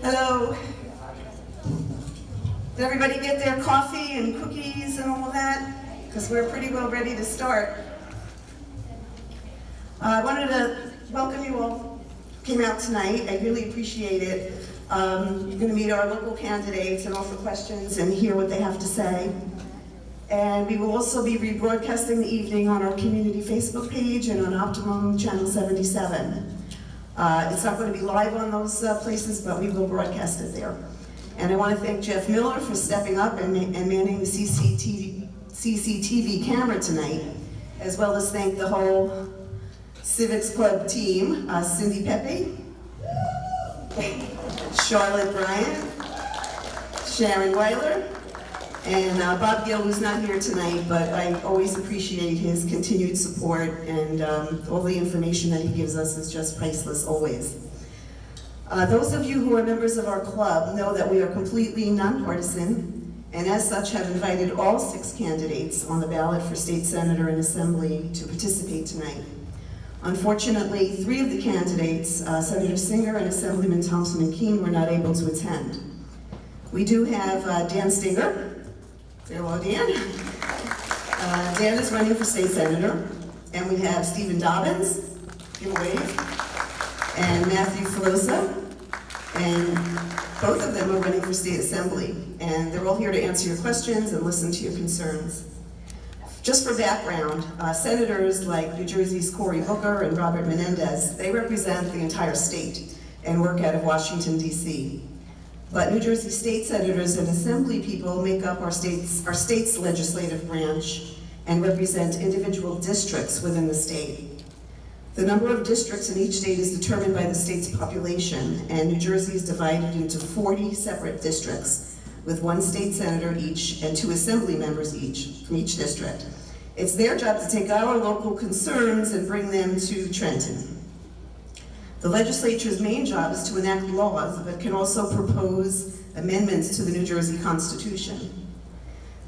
Hello. Did everybody get their coffee and cookies and all of that? Because we're pretty well ready to start. I wanted to welcome you all who came out tonight. I really appreciate it. You're going to meet our local candidates and offer questions and hear what they have to say. And we will also be rebroadcasting the evening on our community Facebook page and on Optimum Channel 77. It's not going to be live on those places, but we will broadcast it there. And I want to thank Jeff Miller for stepping up and manning the CCTV camera tonight, as well as thank the whole Civics Club team, Cindy Pepe, Charlotte Bryant, Sharon Weiler, and Bob Gill, who's not here tonight, but I always appreciate his continued support, and all the information that he gives us is just priceless, always. Those of you who are members of our club know that we are completely nonpartisan, and as such have invited all 6 candidates on the ballot for state senator and assembly to participate tonight. Unfortunately, 3 of the candidates, Senator Singer and Assemblyman Thomson and Kean, were not able to attend. We do have Dan Stinger. Hello, Dan. Dan is running for state senator. And we have Stephen Dobbins, give a wave, and Matthew Filosa. And both of them are running for state assembly. And they're all here to answer your questions and listen to your concerns. Just for background, senators like New Jersey's Cory Booker and Robert Menendez, they represent the entire state and work out of Washington, D.C. But New Jersey state senators and assembly people make up our state's legislative branch and represent individual districts within the state. The number of districts in each state is determined by the state's population, and New Jersey is divided into 40 separate districts, with 1 state senator each and 2 assembly members each from each district. It's their job to take our local concerns and bring them to Trenton. The legislature's main job is to enact laws, but can also propose amendments to the New Jersey Constitution.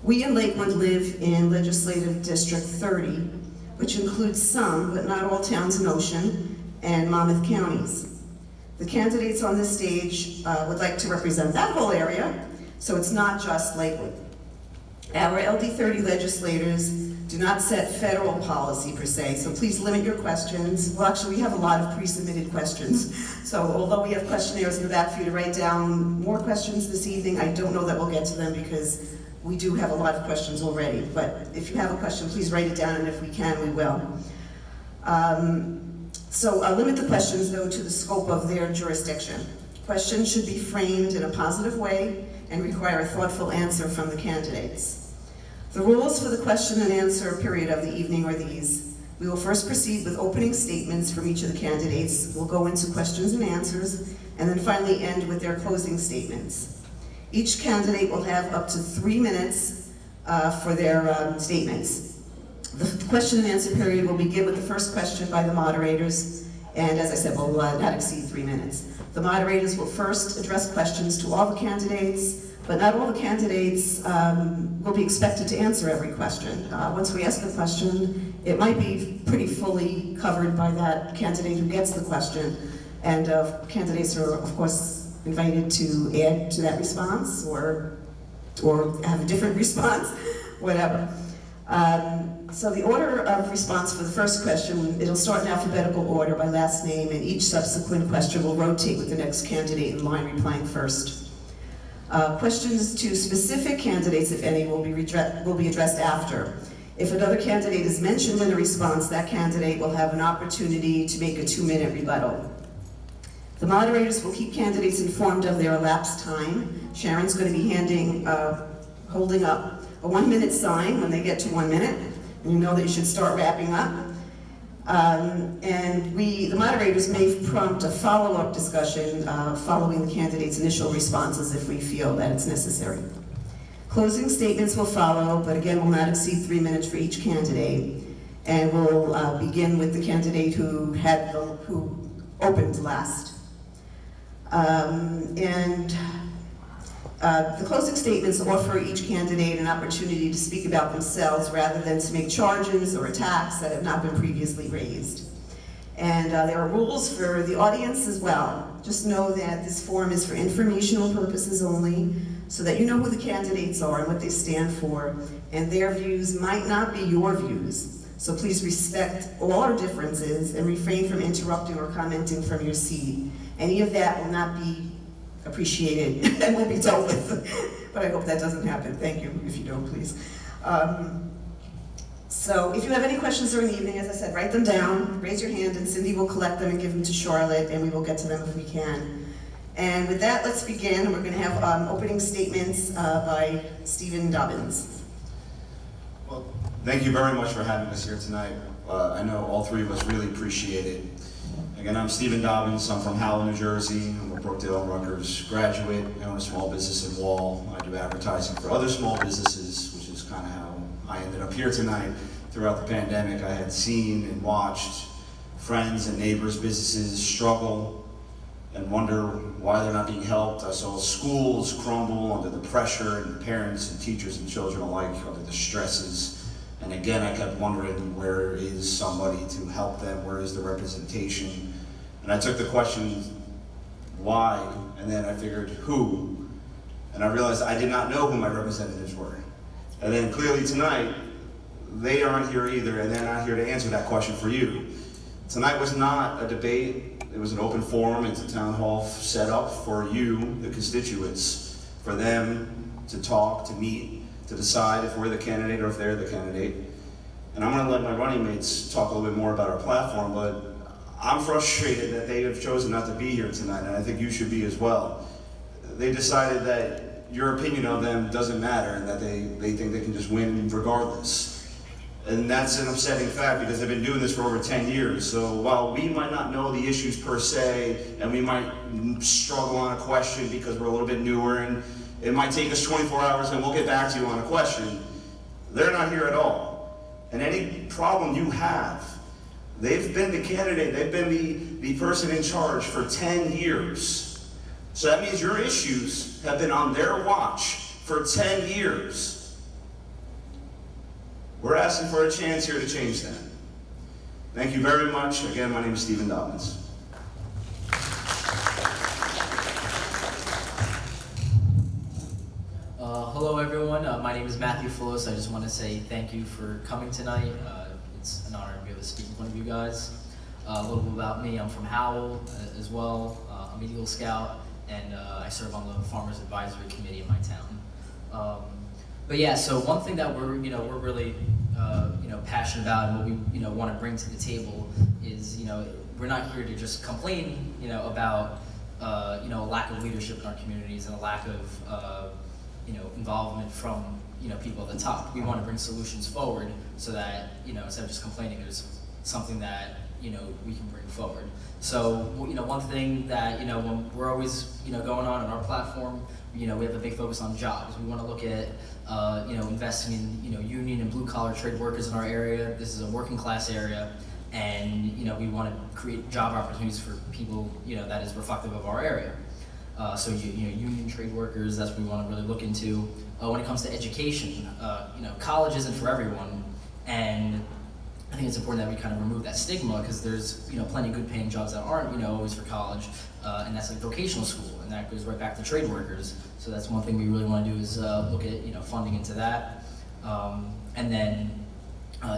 We in Lakewood live in Legislative District 30, which includes some, but not all, towns in Ocean and Monmouth counties. The candidates on this stage would like to represent that whole area, so it's not just Lakewood. Our LD30 legislators do not set federal policy per se, so please limit your questions. Well, actually, we have a lot of pre-submitted questions. So although we have questionnaires in the back for you to write down more questions this evening, I don't know that we'll get to them because we do have a lot of questions already. But if you have a question, please write it down, and if we can, we will. Limit the questions, though, to the scope of their jurisdiction. Questions should be framed in a positive way and require a thoughtful answer from the candidates. The rules for the question and answer period of the evening are these. We will first proceed with opening statements from each of the candidates. We'll go into questions and answers, and then finally end with their closing statements. Each candidate will have up to 3 minutes for their statements. The question and answer period will begin with the first question by the moderators, and as I said, will not exceed 3 minutes. The moderators will first address questions to all the candidates, but not all the candidates will be expected to answer every question. Once we ask a question, it might be pretty fully covered by that candidate who gets the question, and candidates are, of course, invited to add to that response or have a different response, whatever. So the order of response for the first question, it'll start in alphabetical order by last name, and each subsequent question will rotate with the next candidate in line replying first. Questions to specific candidates, if any, will be addressed after. If another candidate is mentioned in a response, that candidate will have an opportunity to make a 2-minute rebuttal. The moderators will keep candidates informed of their elapsed time. Sharon's going to be holding up a 1-minute sign when they get to 1 minute, and you know that you should start wrapping up. The moderators may prompt a follow-up discussion following the candidate's initial responses if we feel that it's necessary. Closing statements will follow, but again will not exceed 3 minutes for each candidate, and we'll begin with the candidate who opened last. The closing statements offer each candidate an opportunity to speak about themselves rather than to make charges or attacks that have not been previously raised. And there are rules for the audience as well. Just know that this forum is for informational purposes only, so that you know who the candidates are and what they stand for, and their views might not be your views. So please respect all our differences and refrain from interrupting or commenting from your seat. Any of that will not be appreciated and will be dealt with. But I hope that doesn't happen. Thank you. If you don't, please. So if you have any questions during the evening, as I said, write them down, raise your hand, and Cindy will collect them and give them to Charlotte, and we will get to them if we can. And with that, let's begin. We're going to have opening statements by Stephen Dobbins. Well, thank you very much for having us here tonight. I know all three of us really appreciate it. Again, I'm Stephen Dobbins. I'm from Howell, New Jersey. I'm a Brookdale Rutgers graduate. I own a small business in Wall. I do advertising for other small businesses, which is kind of how I ended up here tonight. Throughout the pandemic, I had seen and watched friends and neighbors' businesses struggle and wonder why they're not being helped. I saw schools crumble under the pressure, and parents and teachers and children alike under the stresses. And again, I kept wondering, where is somebody to help them? Where is the representation? And I took the question, why? And then I figured, who? And I realized I did not know who my representatives were. And then clearly tonight, they aren't here either, and they're not here to answer that question for you. Tonight was not a debate. It was an open forum. It's a town hall set up for you, the constituents, for them to talk, to meet, to decide if we're the candidate or if they're the candidate. And I'm going to let my running mates talk a little bit more about our platform, but I'm frustrated that they have chosen not to be here tonight, and I think you should be as well. They decided that your opinion of them doesn't matter, and that they think they can just win regardless. And that's an upsetting fact, because they've been doing this for over 10 years. So while we might not know the issues per se, and we might struggle on a question because we're a little bit newer, and it might take us 24 hours and we'll get back to you on a question, they're not here at all. And any problem you have, they've been the candidate, they've been the person in charge for 10 years. So that means your issues have been on their watch for 10 years. We're asking for a chance here to change that. Thank you very much. Again, my name is Stephen Dobbins. Hello everyone, my name is Matthew Filosa. I just want to say thank you for coming tonight. It's an honor to be able to speak in front of you guys. A little bit about me, I'm from Howell as well. I'm an Eagle Scout, and I serve on the Farmers Advisory Committee in my town. But yeah, so one thing that we're really passionate about, and what we want to bring to the table is we're not here to just complain about a lack of leadership in our communities and a lack of involvement from people at the top. We want to bring solutions forward so that instead of just complaining, there's something that we can bring forward. So one thing that when we're always going on our platform, we have a big focus on jobs. We want to look at investing in union and blue collar trade workers in our area. This is a working class area, and we want to create job opportunities for people that is reflective of our area. So union trade workers, that's what we want to really look into. When it comes to education, college isn't for everyone, and I think it's important that we kind of remove that stigma, because there's plenty of good paying jobs that aren't always for college, and that's like vocational school, and that goes right back to trade workers. So that's one thing we really want to do is look at funding into that, and then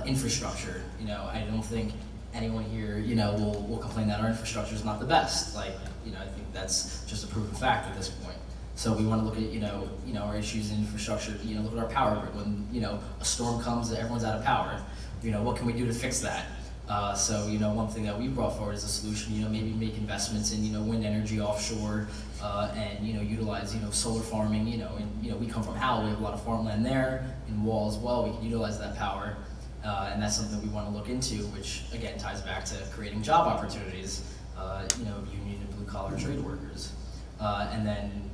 infrastructure. I don't think anyone here will complain that our infrastructure is not the best. Like I think that's just a proven fact at this point. So we want to look at our issues in infrastructure. Look at our power grid. When a storm comes, everyone's out of power. What can we do to fix that? So one thing that we brought forward as a solution, maybe make investments in wind energy offshore, and utilize solar farming. And we come from Howell, we have a lot of farmland there, in Wall as well. We can utilize that power, and that's something we want to look into, which again ties back to creating job opportunities. Union and blue collar trade workers, and then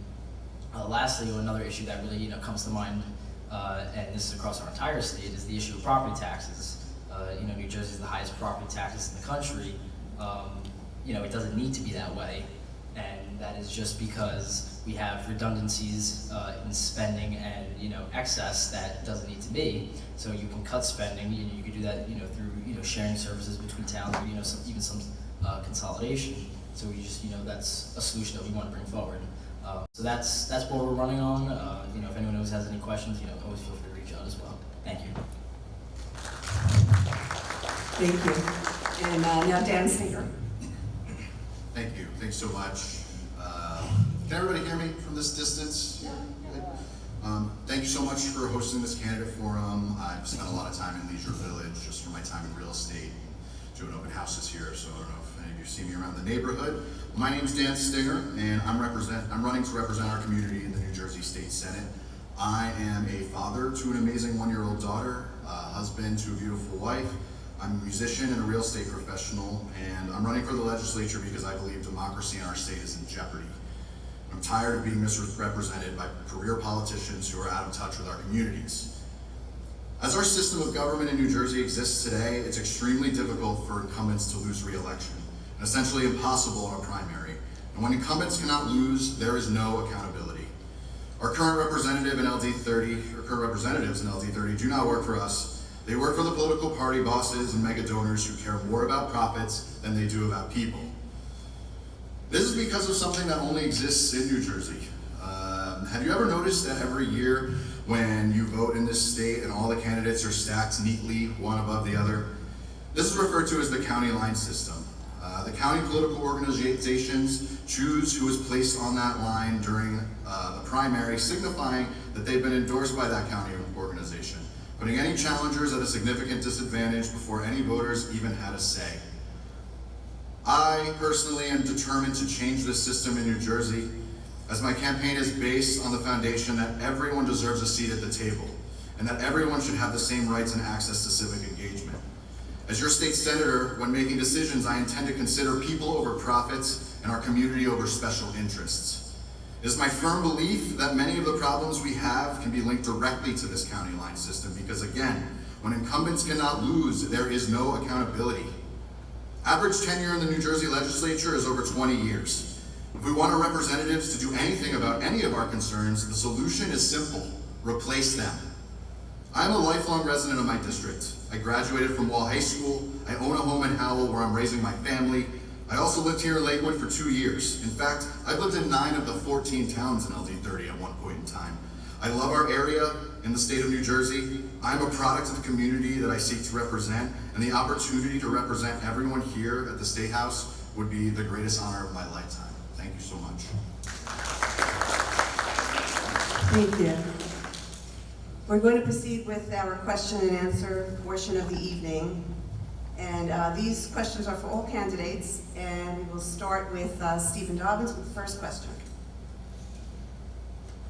lastly, another issue that really comes to mind, and this is across our entire state, is the issue of property taxes. New Jersey is the highest property taxes in the country. It doesn't need to be that way, and that is just because we have redundancies in spending and excess that doesn't need to be. So you can cut spending. You can do that through sharing services between towns, or even some consolidation. So we just that's a solution that we want to bring forward. So that's what we're running on. If anyone else has any questions, always feel free to reach out as well. Thank you. Thank you. And now Dan Singer. Thank you. Thanks so much. Can everybody hear me from this distance? Yeah. Thank you so much for hosting this candidate forum. I've spent a lot of time in Leisure Village just from my time in real estate, doing open houses here, so I don't know if any of you see me around the neighborhood. My name's Dan Stinger, and I'm running to represent our community in the New Jersey State Senate. I am a father to an amazing 1-year-old daughter, a husband to a beautiful wife. I'm a musician and a real estate professional, and I'm running for the legislature because I believe democracy in our state is in jeopardy. I'm tired of being misrepresented by career politicians who are out of touch with our communities. As our system of government in New Jersey exists today, it's extremely difficult for incumbents to lose re-election, and essentially impossible in a primary. And when incumbents cannot lose, there is no accountability. Our current representative in LD30, or current representatives in LD30 do not work for us. They work for the political party bosses and mega donors who care more about profits than they do about people. This is because of something that only exists in New Jersey. Have you ever noticed that every year when you vote in this state and all the candidates are stacked neatly, one above the other? This is referred to as the county line system. The county political organizations choose who is placed on that line during the primary, signifying that they've been endorsed by that county organization, putting any challengers at a significant disadvantage before any voters even had a say. I personally am determined to change this system in New Jersey, as my campaign is based on the foundation that everyone deserves a seat at the table, and that everyone should have the same rights and access to civic engagement. As your state senator, when making decisions, I intend to consider people over profits and our community over special interests. It is my firm belief that many of the problems we have can be linked directly to this county line system because, again, when incumbents cannot lose, there is no accountability. Average tenure in the New Jersey legislature is over 20 years. If we want our representatives to do anything about any of our concerns, the solution is simple: replace them. I'm a lifelong resident of my district. I graduated from Wall High School. I own a home in Howell where I'm raising my family. I also lived here in Lakewood for 2 years. In fact, I've lived in 9 of the 14 towns in LD30 at one point in time. I love our area in the state of New Jersey. I'm a product of the community that I seek to represent, and the opportunity to represent everyone here at the State House would be the greatest honor of my lifetime. Thank you so much. Thank you. We're going to proceed with our question and answer portion of the evening. And these questions are for all candidates, and we'll start with Stephen Dobbins with the first question.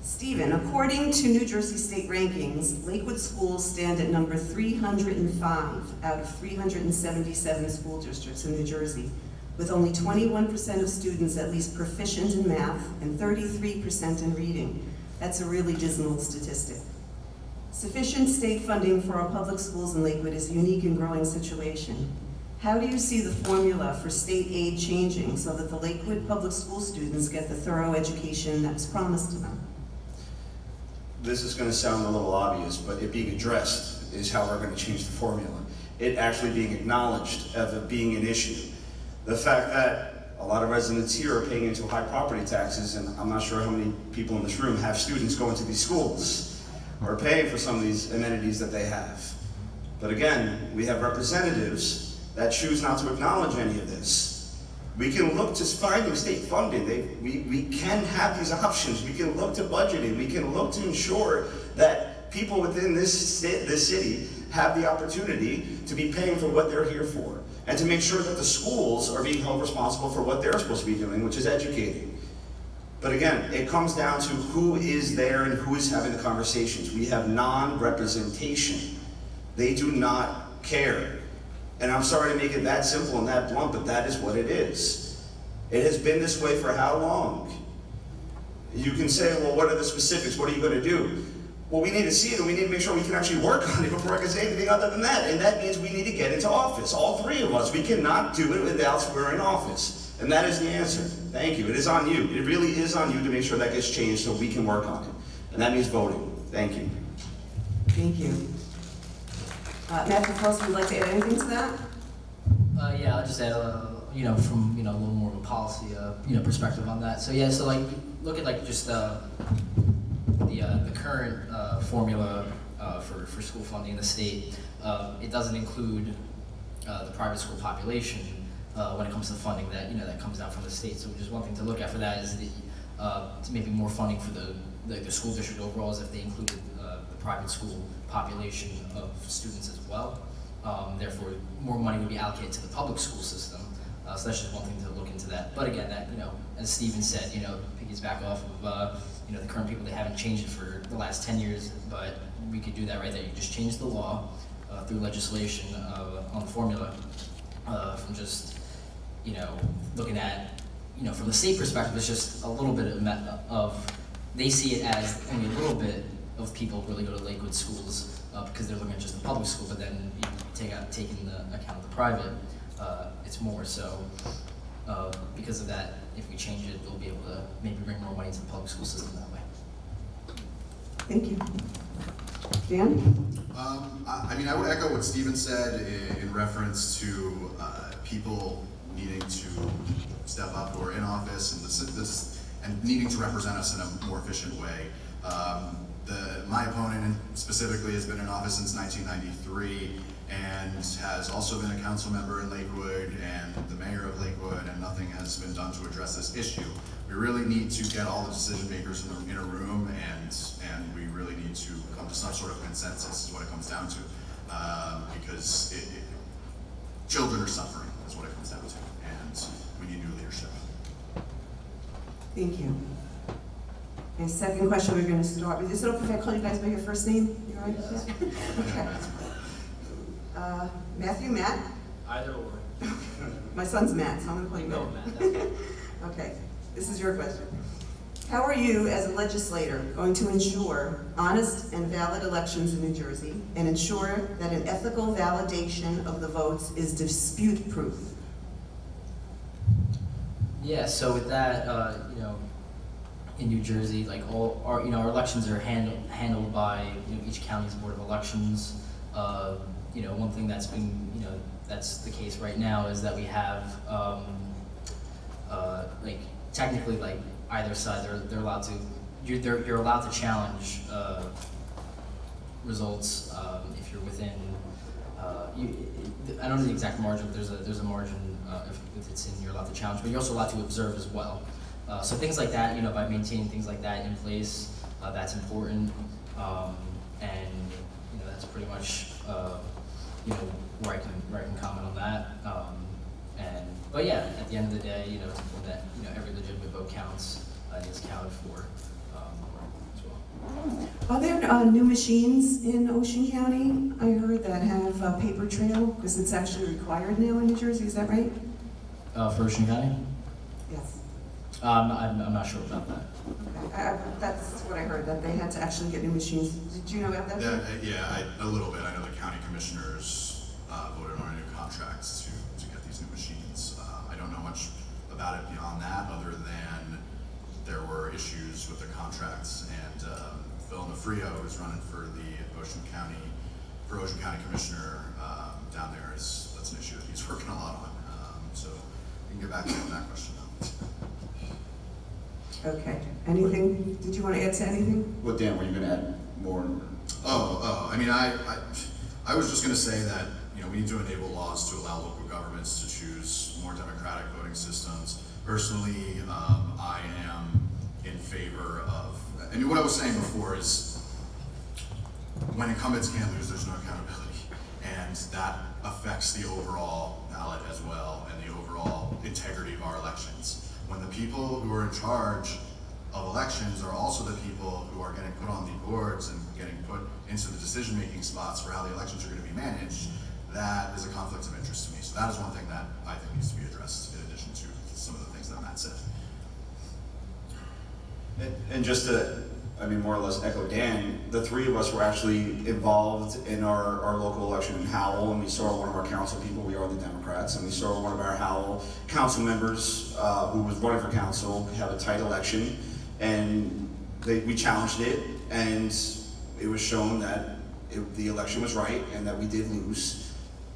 Stephen, according to New Jersey state rankings, Lakewood schools stand at number 305 out of 377 school districts in New Jersey, with only 21% of students at least proficient in math and 33% in reading. That's a really dismal statistic. Sufficient state funding for our public schools in Lakewood is a unique and growing situation. How do you see the formula for state aid changing so that the Lakewood public school students get the thorough education that was promised to them? This is going to sound a little obvious, but it being addressed is how we're going to change the formula. It actually being acknowledged as being an issue. The fact that a lot of residents here are paying into high property taxes, and I'm not sure how many people in this room have students going to these schools or paying for some of these amenities that they have. But again, we have representatives that choose not to acknowledge any of this. We can look to finding state funding. We can have these options. We can look to budgeting. We can look to ensure that people within this city have the opportunity to be paying for what they're here for, and to make sure that the schools are being held responsible for what they're supposed to be doing, which is educating. But again, it comes down to who is there and who is having the conversations. We have non-representation. They do not care. And I'm sorry to make it that simple and that blunt, but that is what it is. It has been this way for how long? You can say, well, what are the specifics? What are you going to do? well, we need to see it, and we need to make sure we can actually work on it before I can say anything other than that. And that means we need to get into office, all three of us. We cannot do it without we're in office. And that is the answer. Thank you. It is on you. It really is on you to make sure that gets changed so we can work on it. And that means voting. Thank you. Thank you. Matthew Filosa, would you like to add anything to that? Yeah, I'll just add, from, a little more of a policy, perspective on that. So yeah, so like, look at like just, the current, formula, for school funding in the state. It doesn't include, the private school population, when it comes to funding that, that comes down from the state. So just one thing to look at for that is maybe more funding for the school district overall is if they included, the private school population of students as well. Therefore, more money would be allocated to the public school system. So that's just one thing to look into that. But again, that, as Steven said, piggies back off of, the current people, they haven't changed it for the last 10 years, but we could do that right there. You just change the law through legislation on the formula from just, looking at, from the state perspective, it's just a little bit of they see it as only a little bit of people really go to Lakewood schools because they're looking at just the public school, but then you taking the account of the private, it's more. So because of that, if we change it, they'll be able to maybe bring more money to the public school system that way. Thank you. Dan? I would echo what Steven said in reference to people needing to step up who are in office and needing to represent us in a more efficient way. My opponent specifically has been in office since 1993 and has also been a council member in Lakewood and the mayor of Lakewood, and nothing has been done to address this issue. We really need to get all the decision makers in a room, and we really need to come to some sort of consensus is what it comes down to, because children are suffering is what it comes down to, and we need new leadership. Thank you. Okay, second question, we're going to start with. Is it okay if I call you guys by your first name? You all right? Yes. Yeah? Okay. Matthew, Matt? Either or. My son's Matt, so I'm going to call you No, Matt. Matt, that's good. Okay, this is your question. How are you, as a legislator, going to ensure honest and valid elections in New Jersey and ensure that an ethical validation of the votes is dispute-proof? Yeah, so with that, in New Jersey, like all our, our elections are handled by each county's board of elections. One thing that's been, that's the case right now is that we have, technically, either side, they're allowed to, you're allowed to challenge results if you're within. I don't know the exact margin, but there's a margin if it's in, you're allowed to challenge, but you're also allowed to observe as well. So things like that, by maintaining things like that in place, that's important, and that's pretty much where I can comment on that. But yeah, at the end of the day, it's important that every legitimate vote counts and is counted for as well. Are there new machines in Ocean County, I heard, that have a paper trail? Because it's actually required now in New Jersey, is that right? For Ocean County? Yes. I'm not sure about that. Okay. That's what I heard, that they had to actually get new machines. Did you know about that? A little bit. I know the county commissioners voted on a new contract to get these new machines. I don't know much about it beyond that, other than there were issues with the contracts, and Phil Nafrio, who's running for the Ocean County Commissioner down there, that's an issue that he's working a lot on. So we can get back to you on that question now. Okay. Anything? Did you want to add to anything? Well, Dan, were you going to add more? I was just going to say that we need to enable laws to allow local governments to choose more democratic voting systems. Personally, I am in favor of. And what I was saying before is, when incumbents can't lose, there's no accountability, and that affects the overall ballot as well and the overall integrity of our elections. When the people who are in charge of elections are also the people who are getting put on the boards and getting put into the decision-making spots for how the elections are going to be managed, that is a conflict of interest to me. So that is one thing that I think needs to be addressed in addition to some of the things that Matt said. And just to more or less echo Dan, the three of us were actually involved in our local election in Howell, and we saw one of our council people, we are the Democrats, and we saw one of our Howell council members who was running for council have a tight election, and we challenged it, and it was shown that the election was right and that we did lose.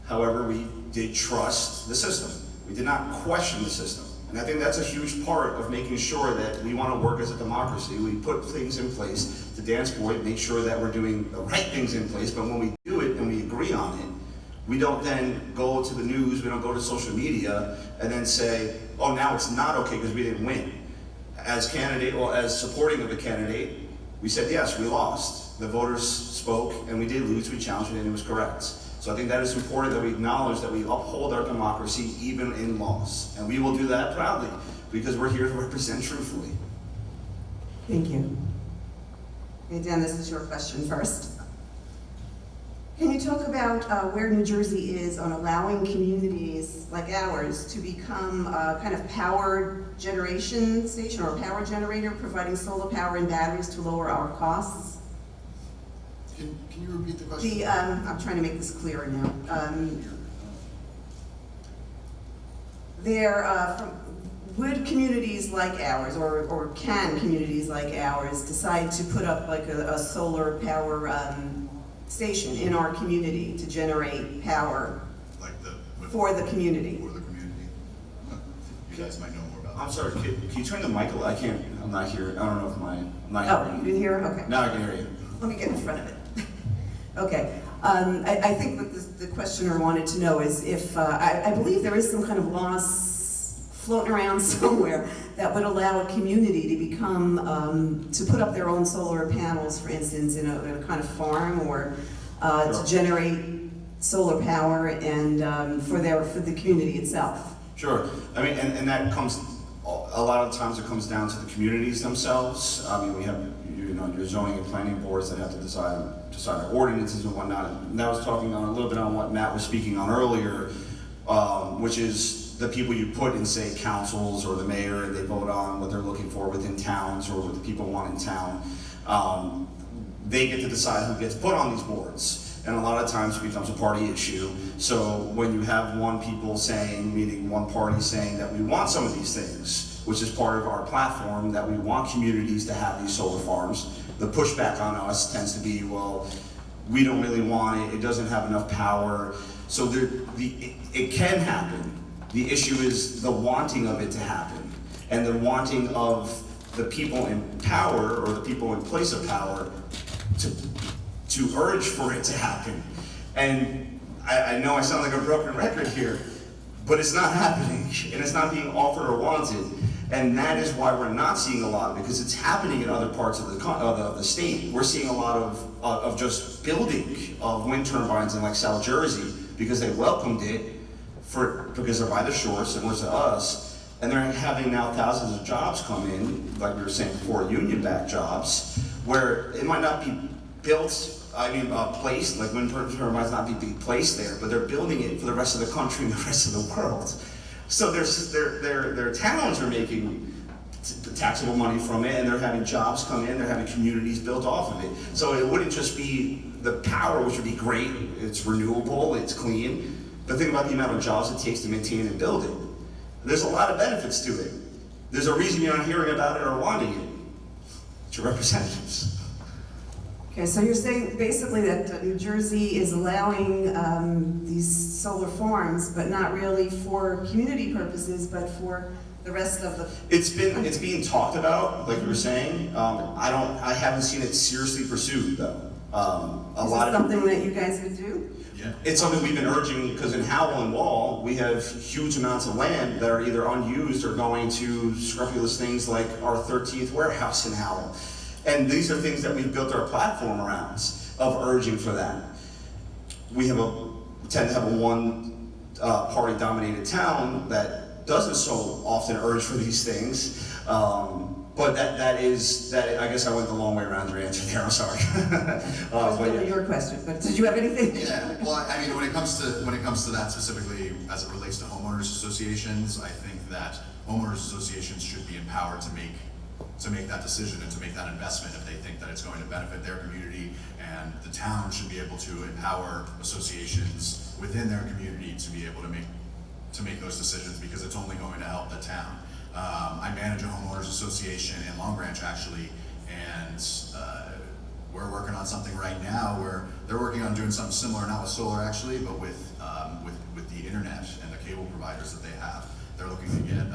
However, we did trust the system. We did not question the system. And I think that's a huge part of making sure that we want to work as a democracy. We put things in place, to Dan's point, make sure that we're doing the right things in place, but when we do it and we agree on it, we don't then go to the news, we don't go to social media, and then say, oh, now it's not okay because we didn't win. As candidate, or as supporting of the candidate, we said, yes, we lost. The voters spoke, and we did lose, we challenged it, and it was correct. So I think that is important that we acknowledge that we uphold our democracy even in loss. And we will do that proudly because we're here to represent truthfully. Thank you. Okay, Dan, this is your question first. Can you talk about where New Jersey is on allowing communities like ours to become a kind of power generation station or a power generator, providing solar power and batteries to lower our costs? Can you repeat the question? I'm trying to make this clearer now. Would communities like ours, or can communities like ours, decide to put up like a solar power station in our community to generate power for the community? For the community. You guys might know more about that. I'm sorry, can you turn the mic? I can't, I'm not here. I don't know if I'm not Oh, hearing you didn't hear? Okay. Now I can hear you. Let me get in front of it. Okay. I think what the questioner wanted to know is if, I believe there is some kind of laws floating around somewhere that would allow a community to become, to put up their own solar panels, for instance, in a kind of farm, or to generate solar power and for the community itself. Sure. I mean, and that comes, a lot of times it comes down to the communities themselves. I mean, we have, your zoning and planning boards that have to decide our ordinances and whatnot. And that was talking on a little bit on what Matt was speaking on earlier, which is the people you put in, say, councils or the mayor, and they vote on what they're looking for within towns or what the people want in town. They get to decide who gets put on these boards. And a lot of times it becomes a party issue. So when you have one party saying that we want some of these things, which is part of our platform, that we want communities to have these solar farms, the pushback on us tends to be, well, we don't really want it, it doesn't have enough power. So it can happen. The issue is the wanting of it to happen, and the wanting of the people in power, or the people in place of power, to urge for it to happen. And I know I sound like a broken record here, but it's not happening, and it's not being offered or wanted. And that is why we're not seeing a lot, because it's happening in other parts of the state. We're seeing a lot of just building of wind turbines in like South Jersey, because they welcomed it because they're by the shore, similar to us, and they're having now thousands of jobs come in, like we were saying before, union-backed jobs, where it might not be built, placed, like wind turbines not be placed there, but they're building it for the rest of the country and the rest of the world. So their towns are making taxable money from it, and they're having jobs come in, they're having communities built off of it. So it wouldn't just be the power, which would be great, it's renewable, it's clean, but think about the amount of jobs it takes to maintain and build it. There's a lot of benefits to it. There's a reason you're not hearing about it or wanting it. It's your representatives. Okay, so you're saying basically that New Jersey is allowing these solar farms, but not really for community purposes, but for the rest of the... It's being talked about, like you were saying. I haven't seen it seriously pursued, though. Is it something that you guys would do? Yeah. It's something we've been urging, because in Howell and Wall, we have huge amounts of land that are either unused or going to scrupulous things like our 13th warehouse in Howell. And these are things that we've built our platform around, of urging for that. We tend to have a one-party dominated town that doesn't so often urge for these things. But that I guess I went the long way around your answer there, I'm sorry. That was really your question, but did you have anything? Yeah, well, I mean, when it comes to that specifically as it relates to homeowners associations, I think that homeowners associations should be empowered to make make that decision and to make that investment if they think that it's going to benefit their community, and the town should be able to empower associations within their community to be able to make those decisions, because it's only going to help the town. I manage a homeowners association in Long Branch actually, and we're working on something right now where they're working on doing something similar, not with solar actually, but with the internet and the cable providers that they have. They're looking to get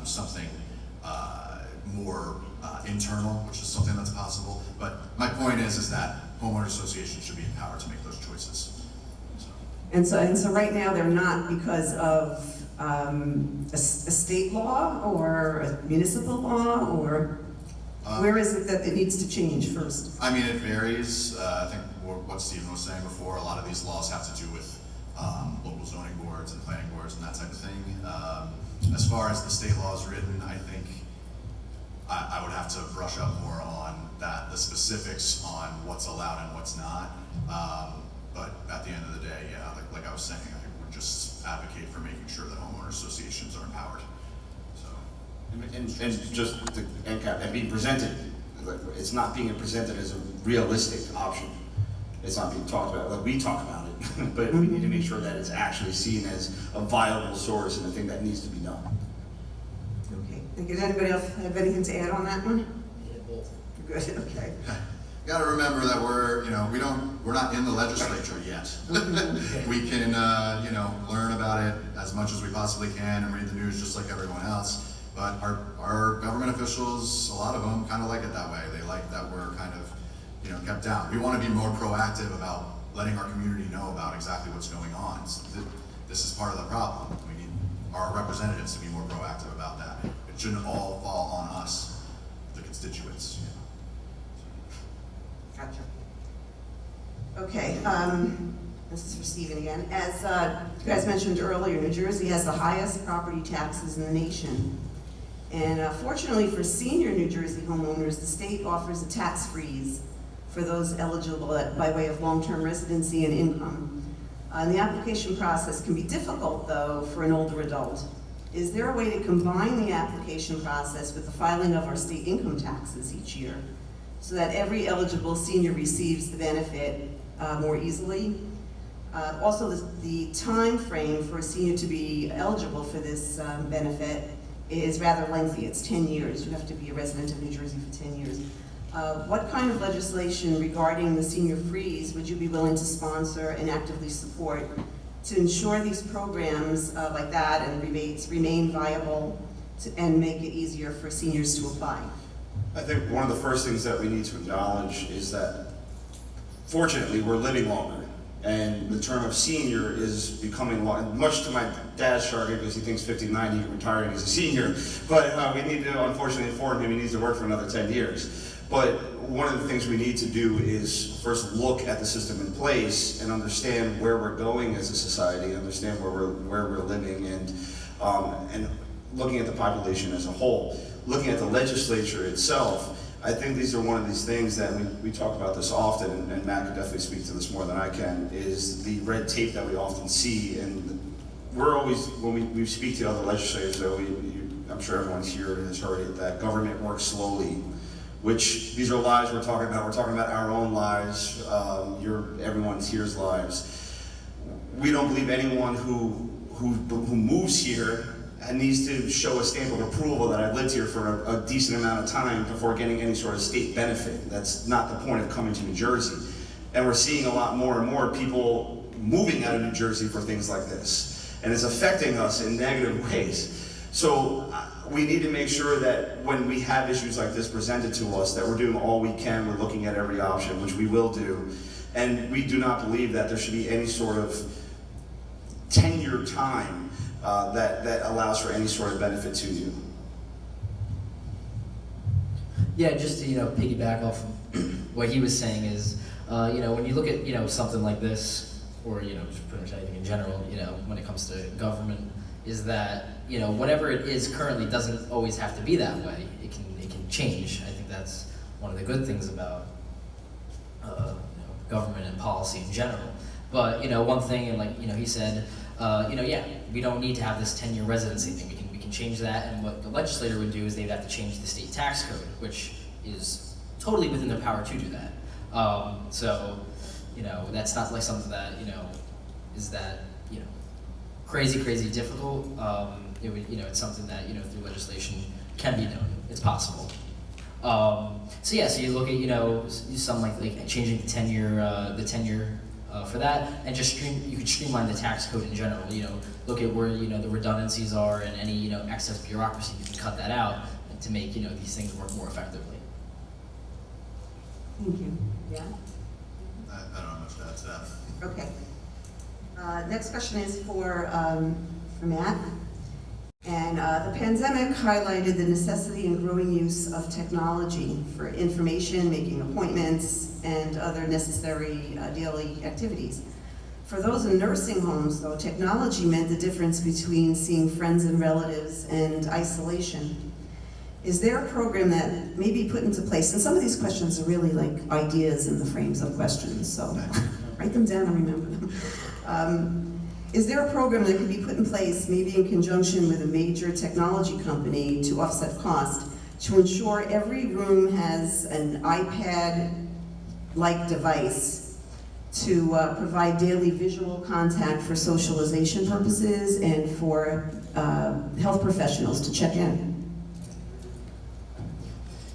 something more internal, which is something that's possible. But my point is that homeowners associations should be empowered to make those choices. And so right now they're not, because of a state law or a municipal law, or where is it that it needs to change first? I mean, it varies. I think what Stephen was saying before, a lot of these laws have to do with local zoning boards and planning boards and that type of thing. As far as the state law is written, I think I would have to brush up more on the specifics on what's allowed and what's not. But at the end of the day, yeah, like I was saying, I think we're just advocate for making sure that homeowner associations are empowered. So, And just to end cap, and being presented, like, it's not being presented as a realistic option. It's not being talked about, like we talk about it, but we need to make sure that it's actually seen as a viable source and a thing that needs to be done. Okay, thank you. Does anybody else have anything to add on that one? Yeah, both. Good, okay. you got to remember that we're not in the legislature yet. We can learn about it as much as we possibly can and read the news just like everyone else. But our government officials, a lot of them kind of like it that way. They like that we're kind of kept down. We want to be more proactive about letting our community know about exactly what's going on. So this is part of the problem. We need our representatives to be more proactive about that. It shouldn't all fall on us, the constituents. Gotcha. Okay, this is for Stephen again. As you guys mentioned earlier, New Jersey has the highest property taxes in the nation. And fortunately for senior New Jersey homeowners, the state offers a tax freeze for those eligible by way of long-term residency and income. The application process can be difficult, though, for an older adult. Is there a way to combine the application process with the filing of our state income taxes each year, so that every eligible senior receives the benefit more easily? Also, the time frame for a senior to be eligible for this benefit is rather lengthy. It's 10 years. You have to be a resident of New Jersey for 10 years. What kind of legislation regarding the senior freeze would you be willing to sponsor and actively support to ensure these programs like that and rebates remain viable and make it easier for seniors to apply? I think one of the first things that we need to acknowledge is that, fortunately, we're living longer. And the term of senior is becoming long, much to my dad's chagrin, because he thinks 59, he can retire and he's a senior. But we need to, unfortunately, inform him he needs to work for another 10 years. But one of the things we need to do is first look at the system in place and understand where we're going as a society, understand where we're living, and looking at the population as a whole. Looking at the legislature itself, I think these are one of these things that we talk about this often, and Matt can definitely speak to this more than I can, is the red tape that we often see. And we're always, when we speak to other legislators, though, I'm sure everyone's here has heard it, that government works slowly, which these are lives we're talking about. We're talking about our own lives, everyone's here's lives. We don't believe anyone who moves here needs to show a stamp of approval that I've lived here for a decent amount of time before getting any sort of state benefit. That's not the point of coming to New Jersey. And we're seeing a lot more and more people moving out of New Jersey for things like this. And it's affecting us in negative ways. So we need to make sure that when we have issues like this presented to us, that we're doing all we can, we're looking at every option, which we will do. And we do not believe that there should be any sort of tenure time that allows for any sort of benefit to you. Yeah, just to piggyback off of what he was saying is, when you look at something like this, or just pretty much anything in general, when it comes to government, is that whatever it is currently doesn't always have to be that way. It can change. I think that's one of the good things about government and policy in general. But one thing, and he said, we don't need to have this 10-year residency thing. We can can change that, and what the legislator would do is they'd have to change the state tax code, which is totally within their power to do that. So, that's not like something that, is that, crazy difficult. It would, it's something that, through legislation can be done. It's possible. So you look at, something like changing the tenure for that, and just you could streamline the tax code in general. Look at where the redundancies are and any excess bureaucracy. You can cut that out to make these things work more effectively. Thank you. Yeah? I don't have much to add to that. Okay. Next question is for Matt. And the pandemic highlighted the necessity and growing use of technology for information, making appointments, and other necessary daily activities. For those in nursing homes, though, technology meant the difference between seeing friends and relatives and isolation. Is there a program that may be put into place? And some of these questions are really like ideas in the frames of questions, so write them down and remember them. Is there a program that can be put in place, maybe in conjunction with a major technology company to offset cost, to ensure every room has an iPad-like device to provide daily visual contact for socialization purposes and for health professionals to check in?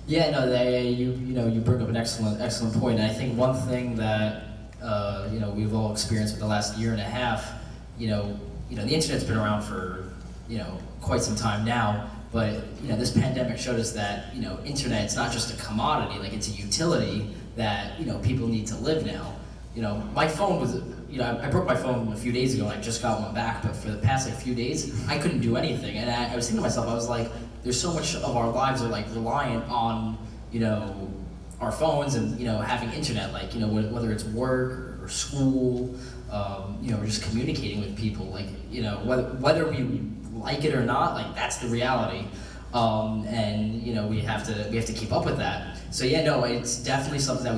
Yeah, no, you bring up an excellent point. And I think one thing that we've all experienced with the last year and a half, the internet's been around for quite some time now, but this pandemic showed us that internet's not just a commodity, like it's a utility that people need to live now. My phone was, I broke my phone a few days ago and I just got one back, but for the past few days I couldn't do anything. And I was thinking to myself, I was like, there's so much of our lives are reliant on our phones and having internet, whether it's work or school, or just communicating with people, whether we like it or not, that's the reality, and we have to keep up with that. So it's definitely something that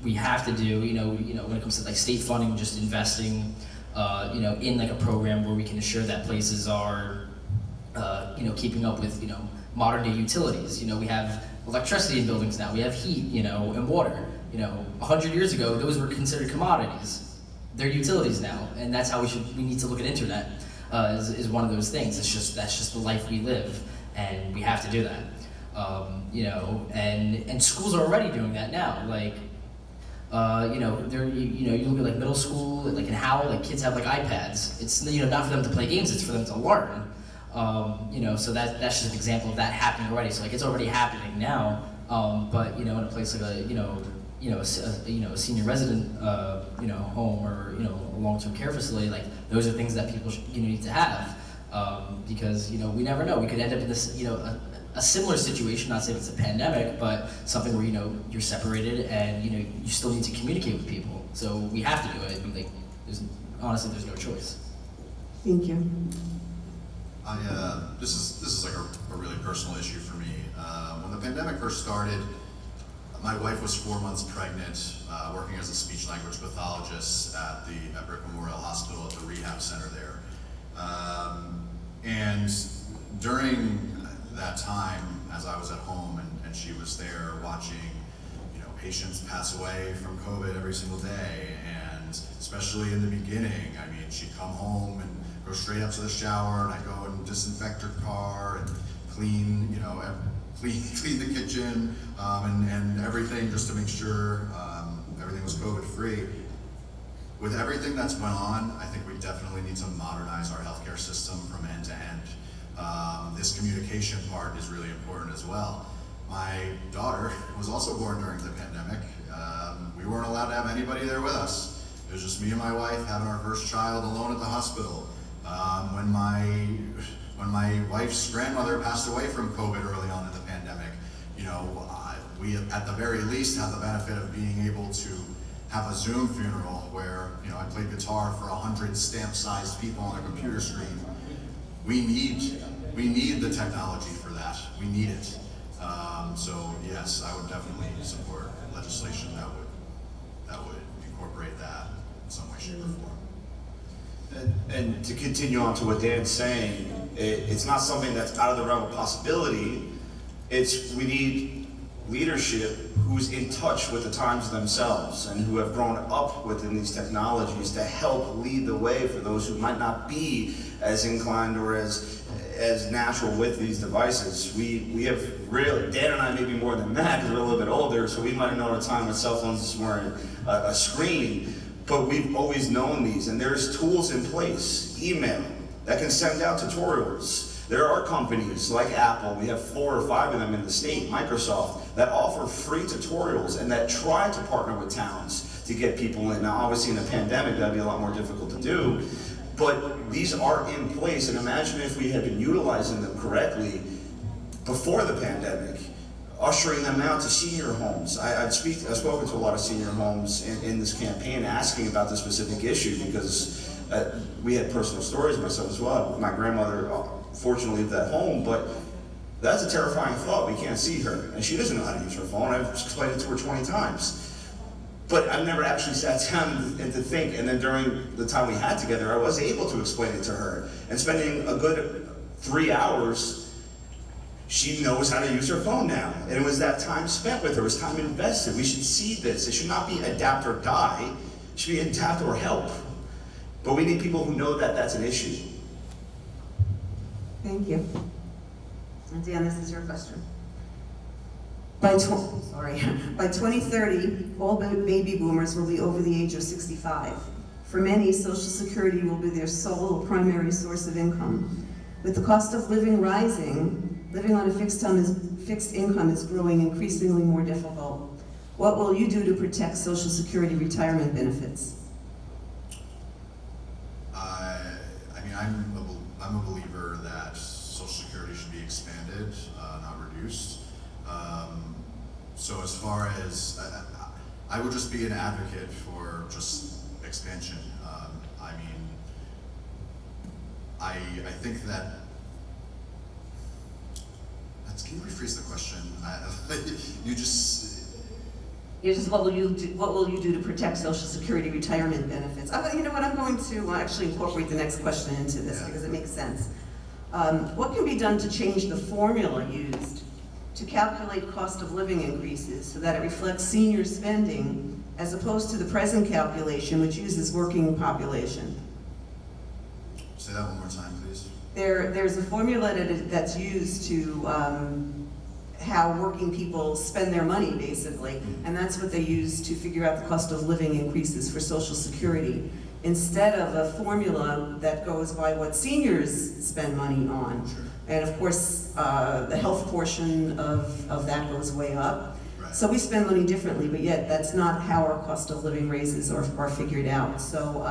we have to do. When it comes to state funding, just investing, in a program where we can ensure that places are, keeping up with modern day utilities. We have electricity in buildings now. We have heat, and water. 100 years ago, those were considered commodities. They're utilities now, and that's how we need to look at internet. Is one of those things. That's just the life we live, and we have to do that. And schools are already doing that now. You look at middle school, in Howell, kids have iPads. It's not for them to play games; it's for them to learn. So that's just an example of that happening already. So it's already happening now. But in a place like a senior resident home or a long-term care facility, those are things that people need to have, because we never know. We could end up in this a similar situation, not saying it's a pandemic, but something where you're separated and you still need to communicate with people. So we have to do it. Honestly, there's no choice. Thank you. This is a really personal issue for me. When the pandemic first started, my wife was 4 months pregnant, working as a speech language pathologist at the Brick Memorial Hospital at the rehab center there. And during that time, as I was at home and she was there watching, patients pass away from COVID every single day, and especially in the beginning, she'd come home and go straight up to the shower, and I'd go and disinfect her car and clean the kitchen, and everything, just to make sure everything was COVID-free. With everything that's went on, I think we definitely need to modernize our healthcare system from end to end. This communication part is really important as well. My daughter was also born during the pandemic. We weren't allowed to have anybody there with us. It was just me and my wife having our first child alone at the hospital. When my wife's grandmother passed away from COVID early on in the pandemic, we at the very least had the benefit of being able to have a Zoom funeral where I played guitar for 100 stamp-sized people on a computer screen. We need the technology for that. We need it. So yes, I would definitely support legislation that would incorporate that in some way, shape, or form. And to continue on to what Dan's saying, It's not something that's out of the realm of possibility. We need leadership who's in touch with the times themselves and who have grown up within these technologies to help lead the way for those who might not be as inclined or as natural with these devices. We have really, Dan and I maybe more than that because we're a little bit older, so we might have known a time when cell phones weren't a screen, but we've always known these, and there's tools in place, email, that can send out tutorials. There are companies like Apple, we have 4 or 5 of them in the state, Microsoft, that offer free tutorials and that try to partner with towns to get people in. Now obviously in a pandemic that'd be a lot more difficult to do, but these are in place, and imagine if we had been utilizing them correctly before the pandemic, ushering them out to senior homes. I've spoken to a lot of senior homes in this campaign asking about this specific issue because we had personal stories myself as well. My grandmother fortunately lived at home, but that's a terrifying thought. We can't see her, and she doesn't know how to use her phone. I've explained it to her 20 times. But I've never actually sat down and to think, and then during the time we had together, I was able to explain it to her. And spending a good 3 hours, she knows how to use her phone now. And it was that time spent with her, it was time invested. We should see this. It should not be adapt or die. It should be adapt or help. But we need people who know that that's an issue. Thank you. And Dan, this is your question. By 2030, all baby boomers will be over the age of 65. For many, Social Security will be their sole or primary source of income. With the cost of living rising, living on a fixed income is growing increasingly more difficult. What will you do to protect Social Security retirement benefits? I'm a believer that Social Security should be expanded, not reduced. So as far as, I would just be an advocate for just expansion. I think that, can you rephrase the question? What will you do to protect Social Security retirement benefits? You know what, I'm going to actually incorporate the next question into this because it makes sense. What can be done to change the formula used to calculate cost of living increases so that it reflects senior spending as opposed to the present calculation which uses working population? Say that one more time, please. There's a formula that's used to how working people spend their money, basically, and that's what they use to figure out the cost of living increases for Social Security, instead of a formula that goes by what seniors spend money on. Sure. And of course, the health portion of that goes way up. Right. So we spend money differently, but yet that's not how our cost of living raises are figured out. So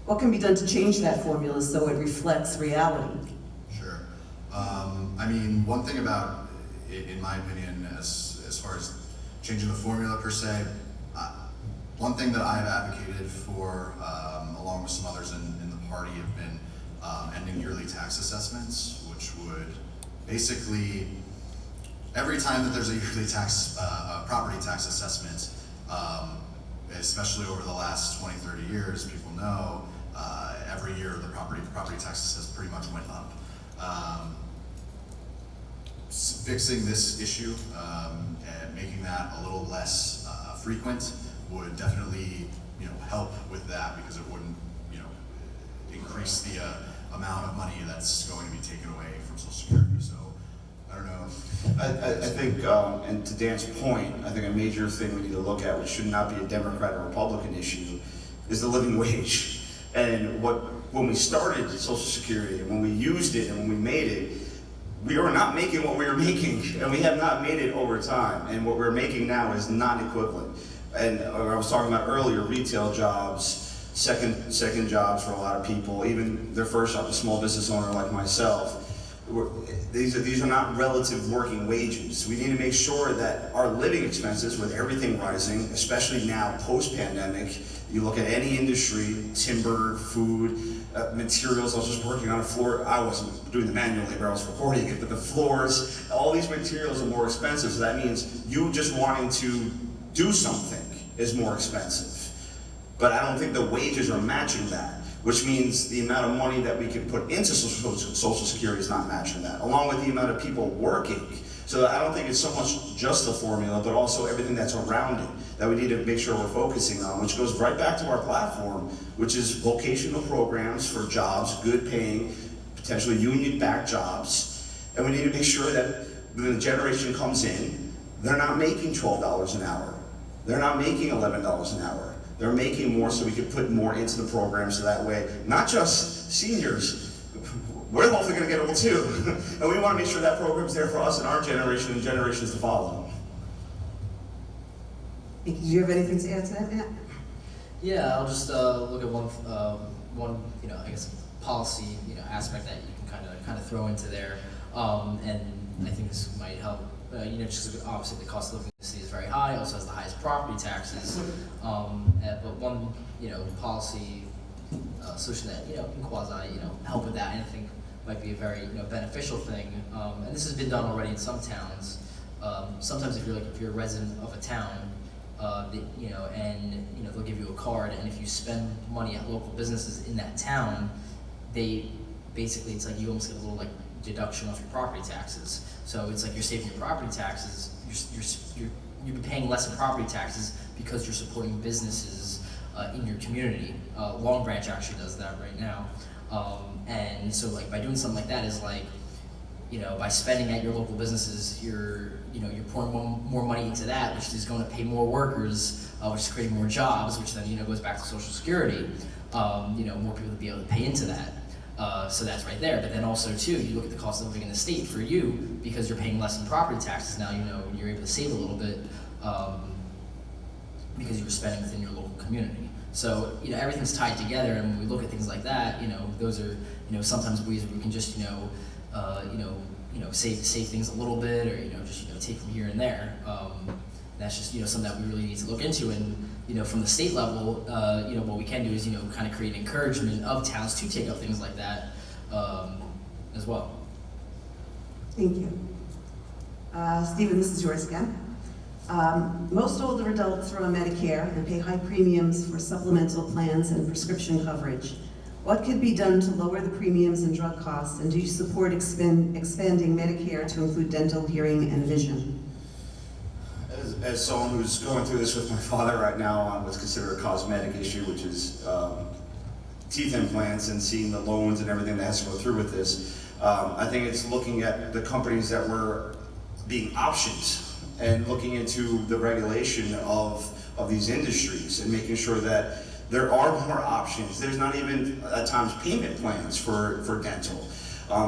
what can be done to change that formula so it reflects reality? Sure. One thing about, in my opinion, as far as changing the formula per se, one thing that I've advocated for, along with some others in the party, have been ending yearly tax assessments, which would basically, every time that there's a yearly property tax assessment, especially over the last 20, 30 years, people know every year the property taxes has pretty much went up. Fixing this issue and making that a little less frequent would definitely, help with that, because it wouldn't, increase the amount of money that's going to be taken away from Social Security. So I don't know. I think, and to Dan's point, I think a major thing we need to look at, which should not be a Democrat or Republican issue, is the living wage. And when we started Social Security, and when we used it, and when we made it, we were not making what we were making, and we have not made it over time. And what we're making now is non-equivalent. And I was talking about earlier, retail jobs, second jobs for a lot of people, even their first job, a small business owner like myself. These are not relative working wages. We need to make sure that our living expenses, with everything rising, especially now post-pandemic, you look at any industry, timber, food, materials. I was just working on a floor. I wasn't doing the manual labor, I was recording it, but the floors, all these materials are more expensive, so that means you just wanting to do something is more expensive. But I don't think the wages are matching that. which means the amount of money that we can put into Social Security is not matching that, along with the amount of people working. So I don't think it's so much just the formula, but also everything that's around it that we need to make sure we're focusing on, which goes right back to our platform, which is vocational programs for jobs, good paying, potentially union-backed jobs. And we need to make sure that when the generation comes in, they're not making $12 an hour. They're not making $11 an hour. They're making more so we can put more into the program so that way, not just seniors, we're hopefully going to get old too. And we want to make sure that program's there for us and our generation and generations to follow. Do you have anything to add to that, Matt? Yeah, I'll just look at one I guess policy aspect that you can kind of throw into there, and I think this might help. Just because obviously the cost of living in the city is very high, also has the highest property taxes. But one policy solution that can quasi help with that, and I think might be a very beneficial thing. And this has been done already in some towns. Sometimes if you're a resident of a town, they'll give you a card, and if you spend money at local businesses in that town, they basically, it's like you almost get a little deduction off your property taxes. So it's like you're saving your property taxes. You're paying less in property taxes because you're supporting businesses in your community. Long Branch actually does that right now, and so by doing something like that is by spending at your local businesses, you're pouring more money into that, which is going to pay more workers, which is creating more jobs, which then goes back to Social Security. More people to be able to pay into that. So that's right there. But then also too, you look at the cost of living in the state for you, because you're paying less in property taxes now. You're able to save a little bit because you were spending within your local community. So everything's tied together, and when we look at things like that, those are sometimes ways we can just save things a little bit, or just take from here and there. That's just something that we really need to look into, and from the state level, what we can do is kind of create encouragement of towns to take up things like that as well. Thank you. Stephen, this is yours again. Most older adults are on Medicare and pay high premiums for supplemental plans and prescription coverage. What could be done to lower the premiums and drug costs, and do you support expanding Medicare to include dental, hearing, and vision? As someone who's going through this with my father right now on what's considered a cosmetic issue, which is teeth implants, and seeing the loans and everything that has to go through with this, I think it's looking at the companies that were being optioned and looking into the regulation of these industries and making sure that there are more options. There's not even at times payment plans for dental.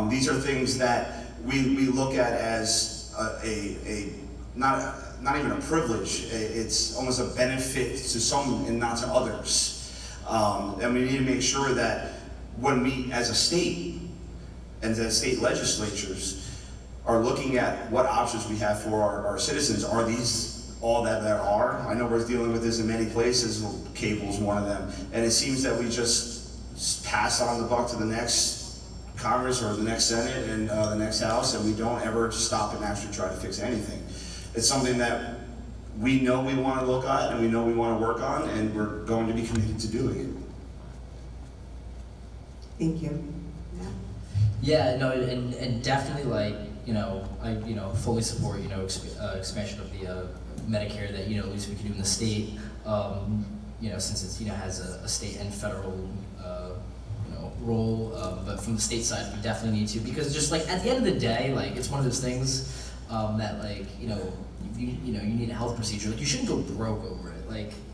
These are things that we look at as not even a privilege. It's almost a benefit to some and not to others. And we need to make sure that when we, as a state and as state legislatures, are looking at what options we have for our citizens, are these all that there are? I know we're dealing with this in many places. Cable's one of them, and it seems that we just pass on the buck to the next Congress or the next Senate and the next House, and we don't ever stop and actually try to fix anything. It's something that we know we want to look at and we know we want to work on, and we're going to be committed to doing it. Thank you. Yeah, no, and definitely I fully support expansion of the Medicare that at least we can do in the state, since it's has a state and federal role, but from the state side we definitely need to, because just at the end of the day, it's one of those things that if you need a health procedure, you shouldn't go broke over it.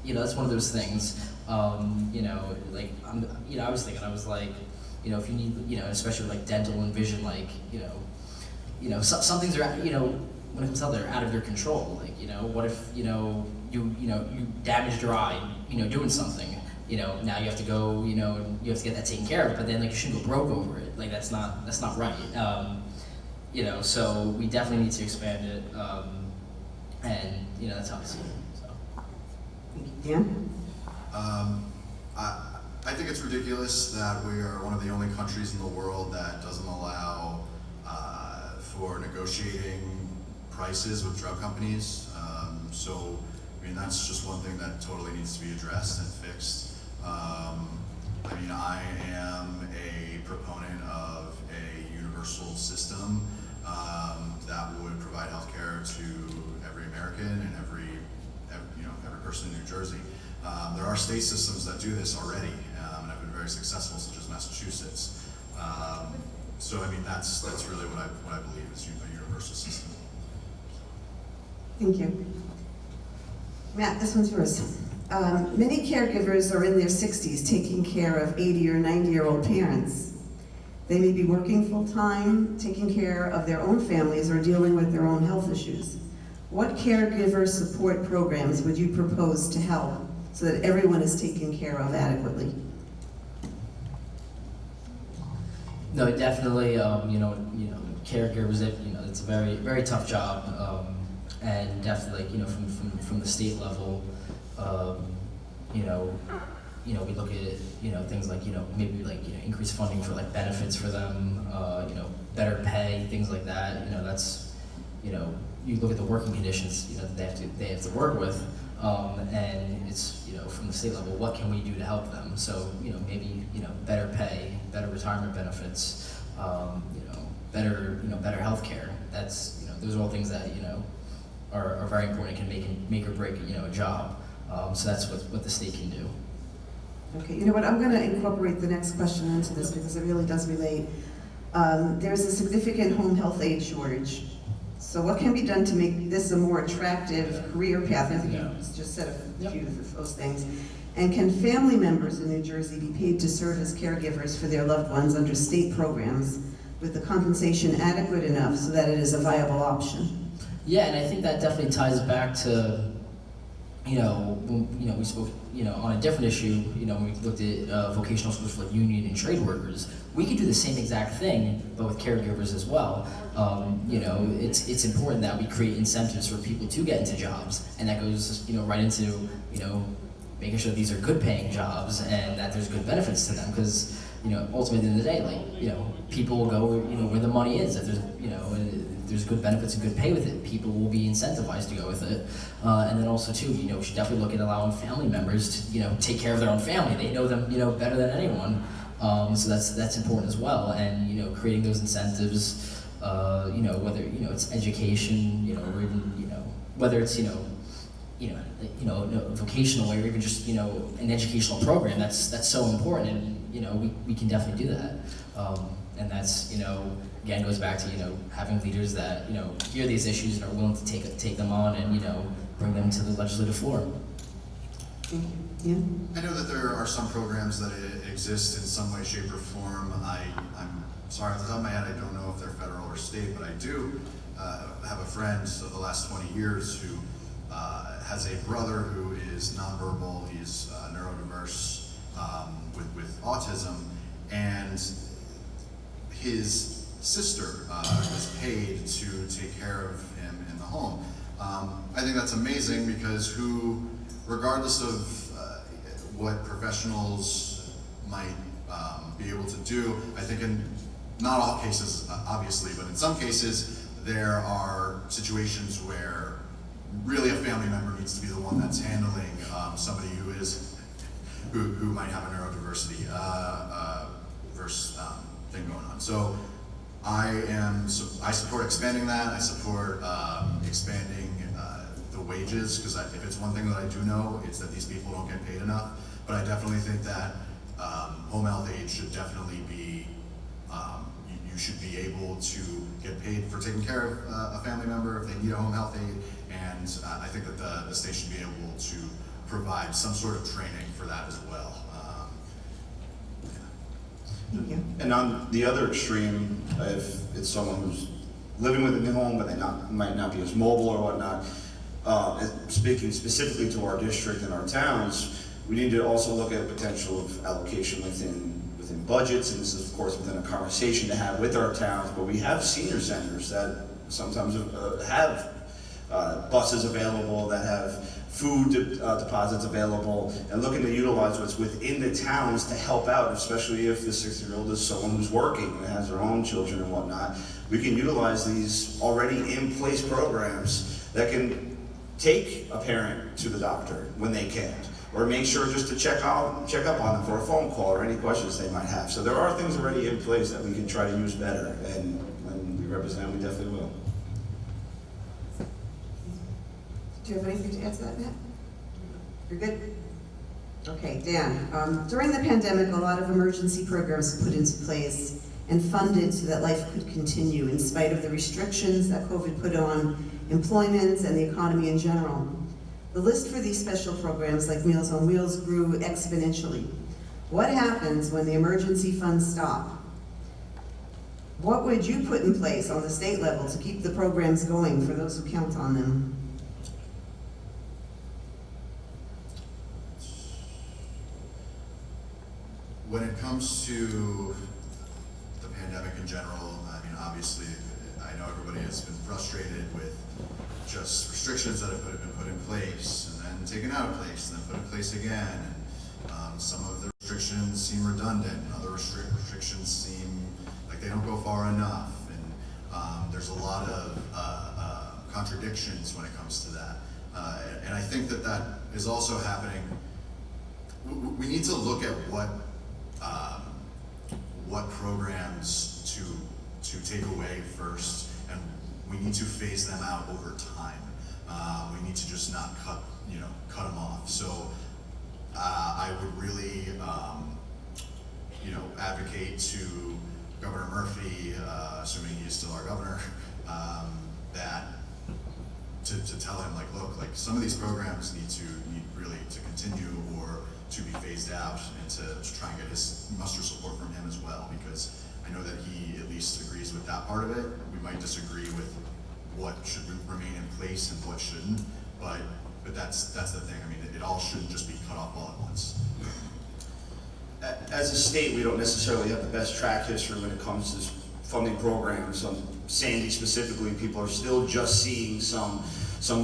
That's one of those things. I was thinking, if you need, especially with dental and vision, some things are, when it comes out, they're out of your control. What if, you damaged your eye, doing something, now you have to go, and you have to get that taken care of, but then you shouldn't go broke over it. That's not right. So we definitely need to expand it, and that's how I see it. So. Dan? I think it's ridiculous that we are one of the only countries in the world that doesn't allow for negotiating prices with drug companies. That's just one thing that totally needs to be addressed and fixed. I mean, I am a proponent of a universal system that would provide healthcare to every American and every person in New Jersey. There are state systems that do this already, and have been very successful, such as Massachusetts. So I mean, that's really what I believe is a universal system. Thank you. Matt, this one's yours. Many caregivers are in their 60s taking care of 80 or 90-year-old parents. They may be working full-time, taking care of their own families, or dealing with their own health issues. What caregiver support programs would you propose to help so that everyone is taken care of adequately? No, definitely. Caregivers. It's a very, very tough job, and definitely, from the state level, we look at things like maybe increased funding for benefits for them, better pay, things like that. That's you look at the working conditions that they have to work with, and it's from the state level, what can we do to help them? So maybe better pay, better retirement benefits, better health care. That's those are all things that are very important, can make or break a job. So that's what the state can do. Okay, you know what, I'm going to incorporate the next question into this because it really does relate. There's a significant home health aide shortage. So what can be done to make this a more attractive career path? I think you just said a few of those things. And can family members in New Jersey be paid to serve as caregivers for their loved ones under state programs with the compensation adequate enough so that it is a viable option? Yeah, and I think that definitely ties back to we spoke, on a different issue, when we looked at vocational schools for union and trade workers. We could do the same exact thing, but with caregivers as well. It's important that we create incentives for people to get into jobs, and that goes, right into, making sure these are good paying jobs and that there's good benefits to them, because, ultimately at the end of the day, people will go, where the money is. If there's good benefits and good pay with it, people will be incentivized to go with it. And then also too, we should definitely look at allowing family members to, take care of their own family. They know them, better than anyone. So that's important as well. And, creating those incentives, whether, it's education, or even, whether it's, vocational or even just, an educational program, that's so important. And, we can definitely do that. And that's, again, goes back to, having leaders that, hear these issues and are willing to take them on and, bring them to the legislative floor. Thank you. Yeah. I know that there are some programs that exist in some way, shape, or form. I'm sorry, off the top of my head, I don't know if they're federal or state, but I do have a friend of the last 20 years who has a brother who is nonverbal. He's neurodiverse with autism, and his sister was paid to take care of him in the home. I think that's amazing because regardless of what professionals might be able to do, I think in not all cases, obviously, but in some cases, there are situations where really a family member needs to be the one that's handling somebody who might have a neurodiversity thing going on. So I support expanding that. I support expanding the wages, because if it's one thing that I do know, it's that these people don't get paid enough. But I definitely think that home health aid should definitely be, you should be able to get paid for taking care of a family member if they need a home health aid. And I think that the state should be able to provide some sort of training for that as well. Thank you. And on the other extreme, if it's someone who's living within the home but they might not be as mobile or whatnot, speaking specifically to our district and our towns, we need to also look at potential of allocation within budgets, and this is of course within a conversation to have with our towns, but we have senior centers that sometimes have buses available, that have food deposits available, and looking to utilize what's within the towns to help out, especially if the 60-year-old is someone who's working and has their own children and whatnot. We can utilize these already in place programs that can take a parent to the doctor when they can't, or make sure just to check up on them for a phone call or any questions they might have. So there are things already in place that we can try to use better, and when we represent, we definitely will. Do you have anything to add to that, Matt? You're good? Okay, Dan. During the pandemic, a lot of emergency programs were put into place and funded so that life could continue in spite of the restrictions that COVID put on employment and the economy in general. The list for these special programs, like Meals on Wheels, grew exponentially. What happens when the emergency funds stop? What would you put in place on the state level to keep the programs going for those who count on them? When it comes to the pandemic in general, I mean, obviously, I know everybody has been frustrated with just restrictions that have been put in place and then taken out of place and then put in place again. And some of the restrictions seem redundant, and other restrictions seem like they don't go far enough. And there's a lot of contradictions when it comes to that. And I think that that is also happening. We need to look at what programs to take away first, and we need to phase them out over time. We need to just not cut them off. So I would really advocate to Governor Murphy, assuming he is still our governor, that to tell him, like, look, like, some of these programs need really to continue or to be phased out, and to try and get his muster support from him as well, because I know that he at least agrees with that part of it. We might disagree with what should remain in place and what shouldn't, but that's the thing. I mean, it all shouldn't just be cut off all at once. As a state, we don't necessarily have the best track history when it comes to funding programs. Sandy specifically, people are still just seeing some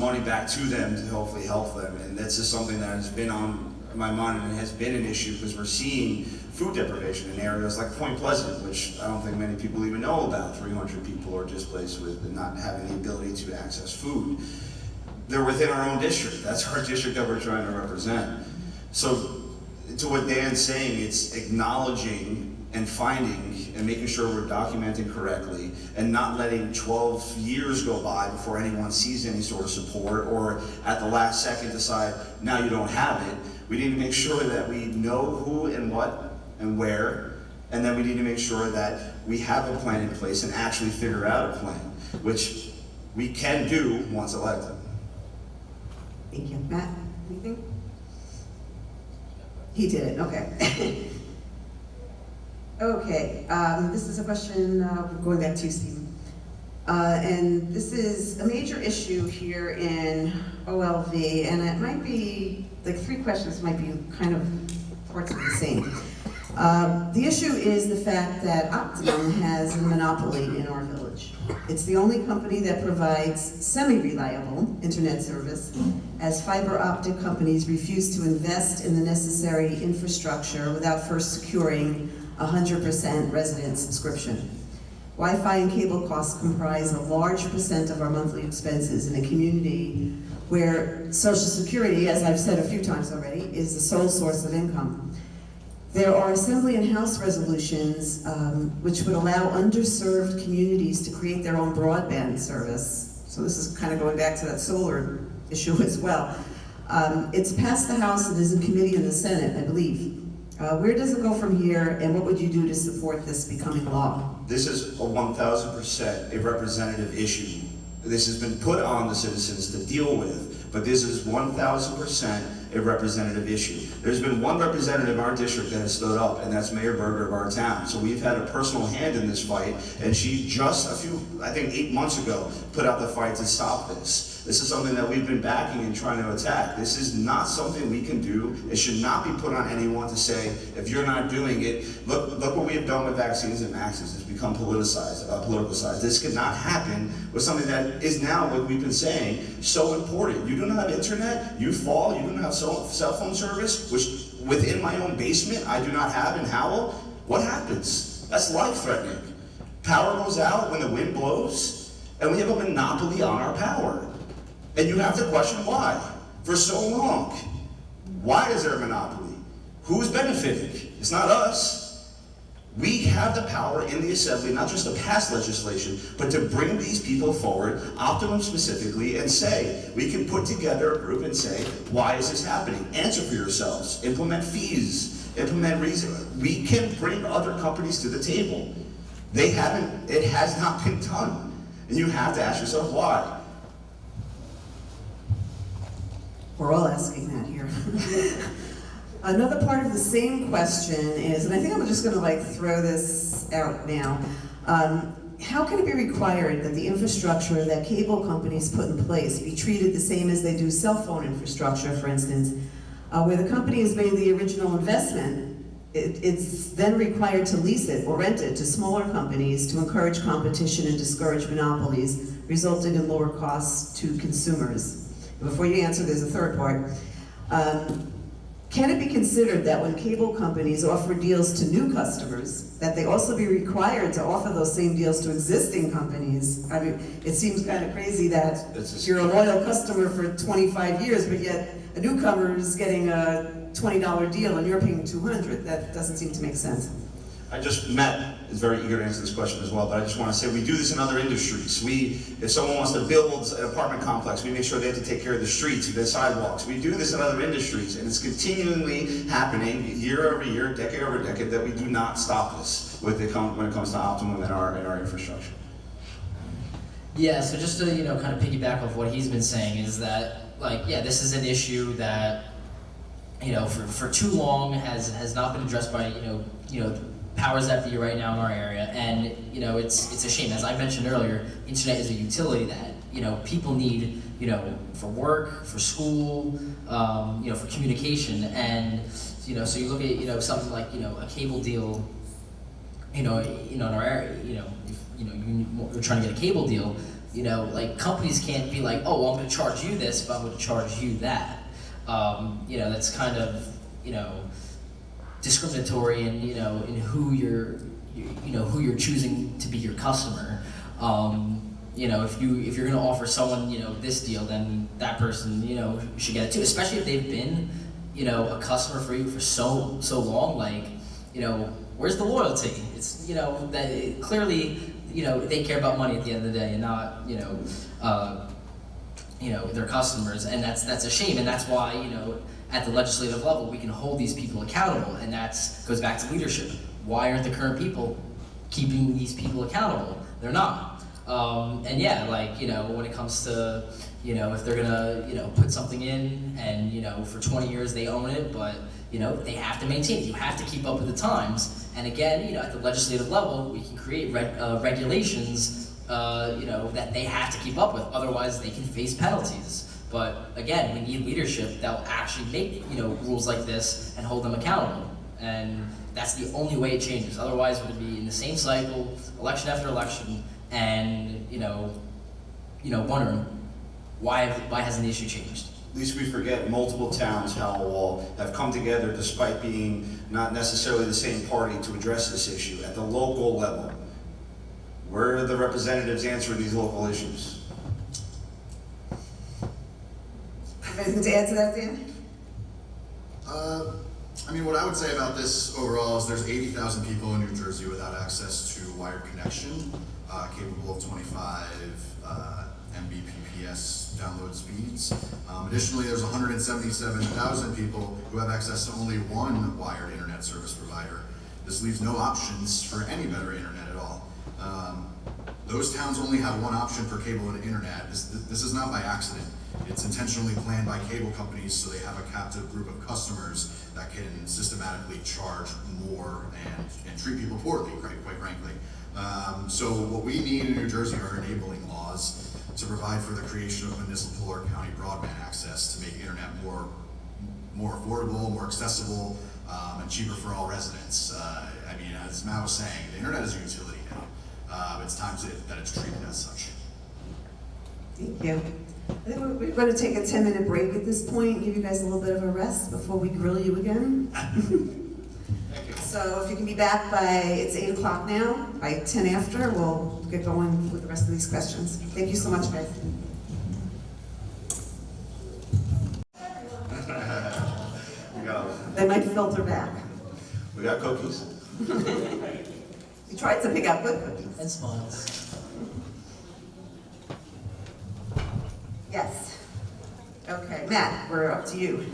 money back to them to hopefully help them, and that's just something that has been on my mind and has been an issue, because we're seeing food deprivation in areas like Point Pleasant, which I don't think many people even know about. 300 people are displaced with not having the ability to access food. They're within our own district. That's our district that we're trying to represent. So to what Dan's saying, it's acknowledging and finding and making sure we're documenting correctly, and not letting 12 years go by before anyone sees any sort of support, or at the last second decide, now you don't have it. We need to make sure that we know who and what and where, and then we need to make sure that we have a plan in place and actually figure out a plan, which we can do once elected. Thank you. Matt, anything? He did it, okay. Okay, this is a question going back to you, Stephen. And this is a major issue here in OLV, and it might be, like, three questions might be kind of parts of the same. The issue is the fact that Optimum has a monopoly in our village. It's the only company that provides semi-reliable internet service, as fiber optic companies refuse to invest in the necessary infrastructure without first securing 100% resident subscription. Wi-Fi and cable costs comprise a large percent of our monthly expenses in a community where Social Security, as I've said a few times already, is the sole source of income. There are Assembly and House resolutions which would allow underserved communities to create their own broadband service. So this is kind of going back to that solar issue as well. It's passed the House and is in committee in the Senate, I believe. Where does it go from here, and what would you do to support this becoming law? This is a 1,000% a representative issue. This has been put on the citizens to deal with, but this is 1,000% a representative issue. There's been one representative in our district that has stood up, and that's Mayor Berger of our town. So we've had a personal hand in this fight, and she just I think 8 months ago, put out the fight to stop this. This is something that we've been backing and trying to attack. This is not something we can do. It should not be put on anyone to say, if you're not doing it, look what we have done with vaccines and maxes. It's become politicized. This could not happen with something that is now, what we've been saying, so important. You don't have internet, you fall, you don't have cell phone service, which within my own basement I do not have in Howell. What happens? That's life-threatening. Power goes out when the wind blows, and we have a monopoly on our power. And you have to question why, for so long. Why is there a monopoly? Who's benefiting? It's not us. We have the power in the Assembly not just to pass legislation, but to bring these people forward, Optimum specifically, and say, we can put together a group and say, why is this happening? Answer for yourselves. Implement fees. Implement reason. We can bring other companies to the table. They haven't, it has not been done. And you have to ask yourself why. We're all asking that here. Another part of the same question is, and I think I'm just going to like throw this out now, how can it be required that the infrastructure that cable companies put in place be treated the same as they do cell phone infrastructure, for instance, where the company has made the original investment, it's then required to lease it or rent it to smaller companies to encourage competition and discourage monopolies, resulting in lower costs to consumers. Before you answer, there's a third part. Can it be considered that when cable companies offer deals to new customers, that they also be required to offer those same deals to existing companies? I mean, it seems kind of crazy that you're a loyal customer for 25 years, but yet a newcomer is getting a $20 deal and you're paying $200. That doesn't seem to make sense. I just met, is very eager to answer this question as well, but I just want to say we do this in other industries. If someone wants to build an apartment complex, we make sure they have to take care of the streets, the sidewalks. We do this in other industries, and it's continually happening year over year, decade over decade, that we do not stop this when it comes to Optimum and our infrastructure. Yeah, so just to, kind of piggyback off what he's been saying is that, this is an issue that, for too long has not been addressed by, powers that be right now in our area, and it's a shame. As I mentioned earlier, internet is a utility that people need for work, for school, for communication, and so you look at something like a cable deal, in our area, if you're trying to get a cable deal, companies can't be like, oh, well, I'm going to charge you this, but I'm going to charge you that. That's kind of discriminatory in in who you're choosing to be your customer. If you're going to offer someone this deal, then that person should get it too. Especially if they've been a customer for you for so long. Where's the loyalty? It's that clearly they care about money at the end of the day and not their customers, and that's a shame, and that's why at the legislative level we can hold these people accountable, and that goes back to leadership. Why aren't the current people keeping these people accountable? They're not. And yeah, when it comes to if they're gonna put something in and for 20 years they own it, but they have to maintain it. You have to keep up with the times, and again at the legislative level we can create regulations that they have to keep up with, otherwise they can face penalties. But again, we need leadership that will actually make rules like this and hold them accountable, and that's the only way it changes. Otherwise, we'll be in the same cycle, election after election, and wondering why hasn't the issue changed? At least we forget multiple towns, Howell, have come together despite being not necessarily the same party to address this issue at the local level. Where are the representatives answering these local issues? Anything to add to that, Dan? What I would say about this overall is there's 80,000 people in New Jersey without access to wired connection, capable of 25 Mbps download speeds. Additionally, there's 177,000 people who have access to only one wired internet service provider. This leaves no options for any better internet at all. Those towns only have one option for cable and internet. This is not by accident. It's intentionally planned by cable companies so they have a captive group of customers that can systematically charge more and treat people poorly, quite frankly. So what we need in New Jersey are enabling laws to provide for the creation of municipal or county broadband access to make internet more affordable, more accessible, and cheaper for all residents. As Matt was saying, the internet is a utility now. It's time that it's treated as such. Thank you. I think we're going to take a 10-minute break at this point, give you guys a little bit of a rest before we grill you again. So if you can be back by, it's 8 o'clock now, by 10 after, we'll get going with the rest of these questions. Thank you so much, guys. They might filter back. We got cookies. We tried to pick out good cookies. And smiles. Yes. Okay, Matt, we're up to you.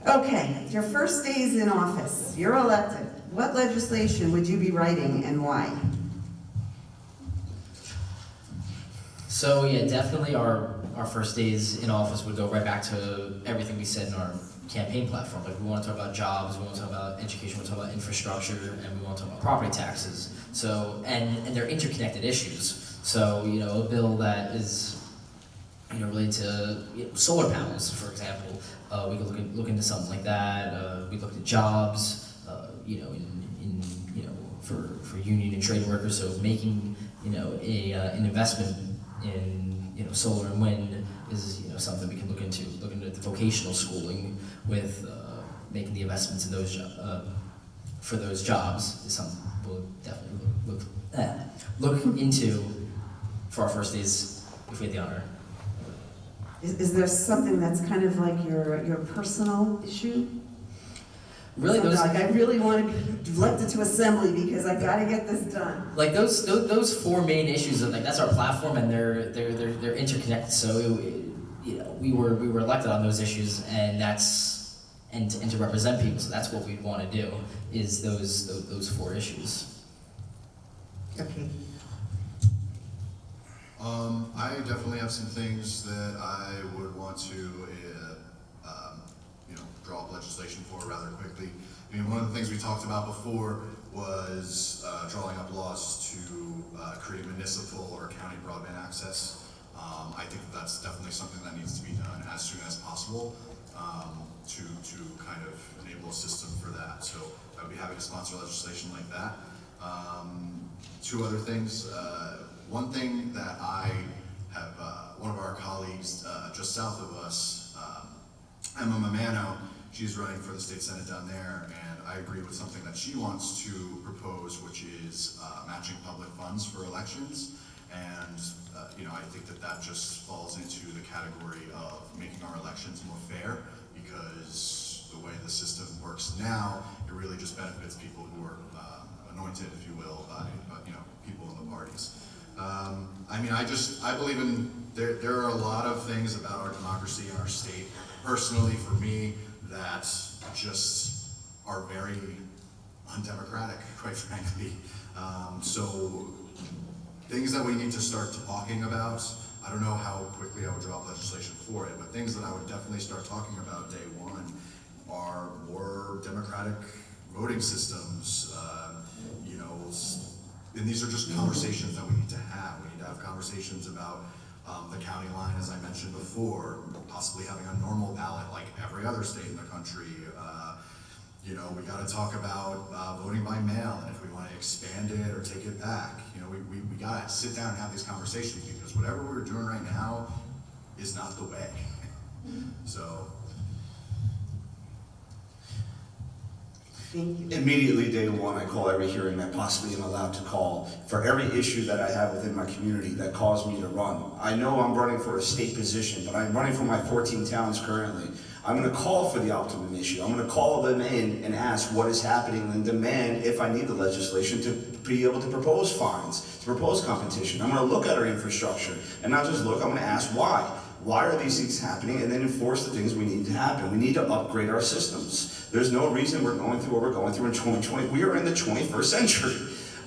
Okay, your first days in office, you're elected. What legislation would you be writing and why? So yeah, definitely our first days in office would go right back to everything we said in our campaign platform. Like, we want to talk about jobs, we want to talk about education, we want to talk about infrastructure, and we want to talk about property taxes. So, and they're interconnected issues. So, you know, a bill that is, you know, related to solar panels, for example, we could look into something like that. We looked at jobs, you know, in you know, for union and trade workers. So making, you know, an investment in, you know, solar and wind is, you know, something we can look into. Looking at the vocational schooling with making the investments in those for those jobs is something we'll definitely look into for our first days if we had the honor. Is there something that's kind of like your personal issue? Really, Something those like, I really want to be elected to assembly because I got to get this done. like those four main issues, like that's our platform, and they're interconnected. So you know, we were elected on those issues, and that's and to represent people. So that's what we want to do, is those four issues. Okay. I definitely have some things that I would want to, you know, draw up legislation for rather quickly. I mean, one of the things we talked about before was drawing up laws to create municipal or county broadband access. I think that's definitely something that needs to be done as soon as possible to kind of enable a system for that. So I would be happy to sponsor legislation like that. Two other things. One thing that I have, one of our colleagues just south of us, Emma Mamano, she's running for the state senate down there, and I agree with something that she wants to propose, which is matching public funds for elections. And you know, I think that just falls into the category of making our elections more fair, because the way the system works now, it really just benefits people who are anointed, if you will, by you know, people in the parties. I mean, I believe in, there are a lot of things about our democracy and our state, personally for me, that just are very undemocratic, quite frankly. So things that we need to start talking about, I don't know how quickly I would draw up legislation for it, but things that I would definitely start talking about day one are more democratic voting systems, you know, and these are just conversations that we need to have. We need to have conversations about the county line, as I mentioned before, possibly having a normal ballot like every other state in the country. You know, we got to talk about voting by mail, and if we want to expand it or take it back. You know, we got to sit down and have these conversations, because whatever we're doing right now is not the way. So. Thank you. Immediately day one, I call every hearing that possibly am allowed to call for every issue that I have within my community that caused me to run. I know I'm running for a state position, but I'm running for my 14 towns currently. I'm going to call for the optimum issue. I'm going to call them in and ask what is happening and demand, if I need the legislation, to be able to propose fines, to propose competition. I'm going to look at our infrastructure and not just look, I'm going to ask why. Why are these things happening, and then enforce the things we need to happen. We need to upgrade our systems. There's no reason we're going through what we're going through in 2020. We are in the 21st century.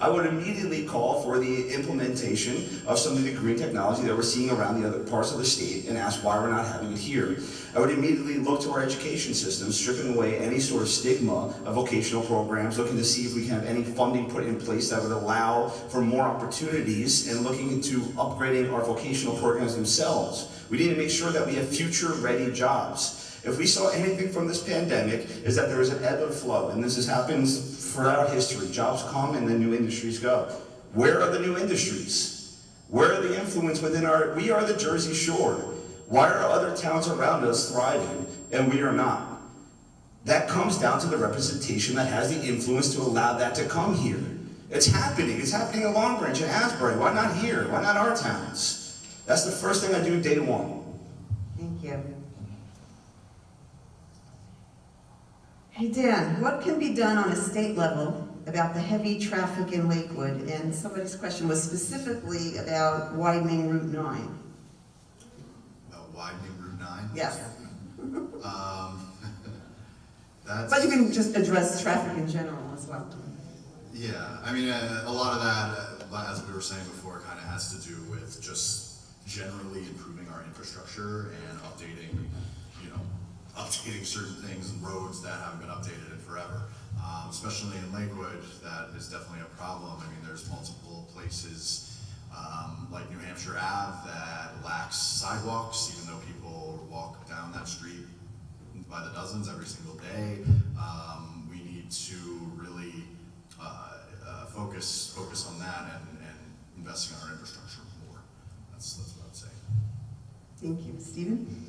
I would immediately call for the implementation of some of the green technology that we're seeing around the other parts of the state and ask why we're not having it here. I would immediately look to our education system, stripping away any sort of stigma of vocational programs, looking to see if we can have any funding put in place that would allow for more opportunities, and looking into upgrading our vocational programs themselves. We need to make sure that we have future-ready jobs. If we saw anything from this pandemic, is that there is an ebb and flow, and this has happened throughout history. Jobs come and then new industries go. Where are the new industries? Where are the influence within we are the Jersey Shore. Why are other towns around us thriving and we are not? that comes down to the representation that has the influence to allow that to come here. It's happening in Long Branch and Asbury. Why not here? Why not our towns? That's the first thing I do day one. Thank you. Hey Dan, what can be done on a state level about the heavy traffic in Lakewood? And somebody's question was specifically about widening Route 9. About widening Route 9? Yes. That's, But you can just address traffic in general as well. yeah, I mean, a lot of that, as we were saying before, kind of has to do with just generally improving our infrastructure and updating, updating certain things and roads that haven't been updated in forever. Especially in Lakewood, that is definitely a problem. I mean, there's multiple places like New Hampshire Ave that lacks sidewalks, even though people walk down that street by the dozens every single day. We need to really focus on that and investing in our infrastructure more. That's what I'd say. Thank you. Stephen?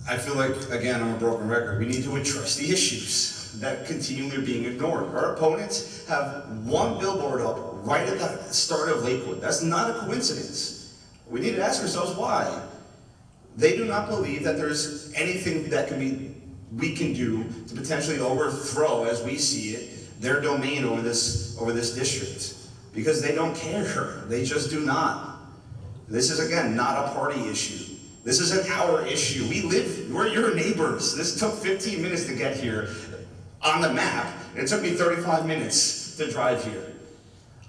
I feel like, again, I'm a broken record. We need to address the issues that continually are being ignored. Our opponents have one billboard up right at the start of Lakewood. That's not a coincidence. We need to ask ourselves why. They do not believe that there's anything that we can do to potentially overthrow, as we see it, their domain over this district. Because they don't care. They just do not. This is, again, not a party issue. This is an our issue. We're your neighbors. This took 15 minutes to get here on the map. It took me 35 minutes to drive here.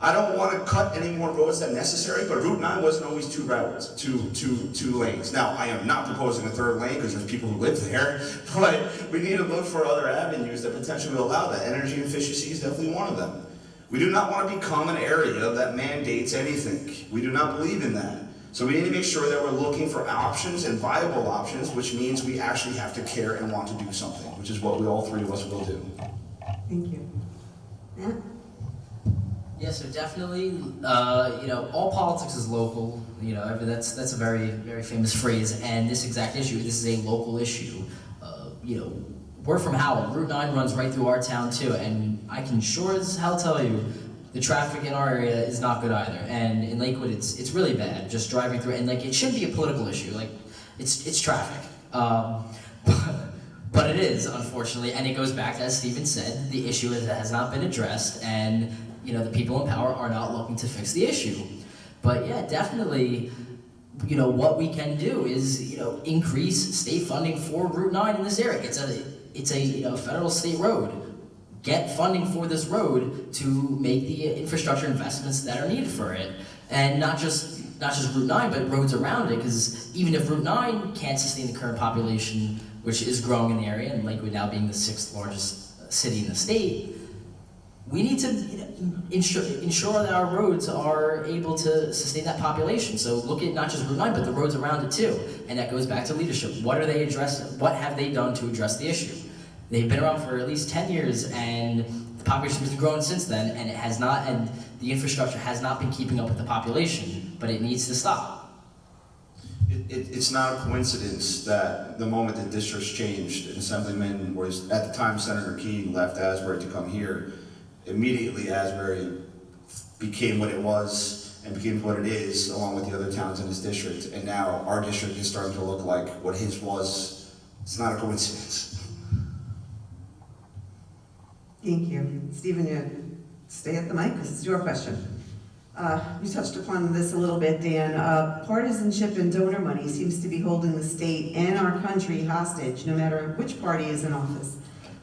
I don't want to cut any more roads than necessary, but Route 9 wasn't always two lanes. Now, I am not proposing a third lane because there's people who live there, but we need to look for other avenues that potentially will allow that. Energy efficiency is definitely one of them. We do not want to become an area that mandates anything. We do not believe in that. So we need to make sure that we're looking for options and viable options, which means we actually have to care and want to do something, which is what all three of us will do. Thank you. Matt? Yeah, so definitely, all politics is local. That's a very, very famous phrase. And this exact issue, this is a local issue. We're from Howell. Route 9 runs right through our town too, and I can sure as hell tell you, the traffic in our area is not good either. And in Lakewood, it's really bad. Just driving through, and it should be a political issue. It's traffic. But it is, unfortunately, and it goes back to, as Stephen said, the issue has not been addressed, and the people in power are not looking to fix the issue. But yeah, definitely, what we can do is, increase state funding for Route 9 in this area. It's a federal state road. Get funding for this road to make the infrastructure investments that are needed for it, and not just Route 9, but roads around it. Because even if Route 9 can't sustain the current population, which is growing in the area, and Lakewood now being the 6th largest city in the state, we need to ensure that our roads are able to sustain that population. So look at not just Route 9, but the roads around it too. And that goes back to leadership. What have they done to address the issue? They've been around for at least 10 years, and the population has been growing since then, and and the infrastructure has not been keeping up with the population, but it needs to stop. It's not a coincidence that the moment the districts changed, an assemblyman was, at the time, Senator Kean left Asbury to come here. Immediately, Asbury became what it was and became what it is, along with the other towns in his district. And now our district is starting to look like what his was. It's not a coincidence. Thank you. Stephen, you stay at the mic, this is your question. You touched upon this a little bit, Dan. Partisanship and donor money seems to be holding the state and our country hostage, no matter which party is in office.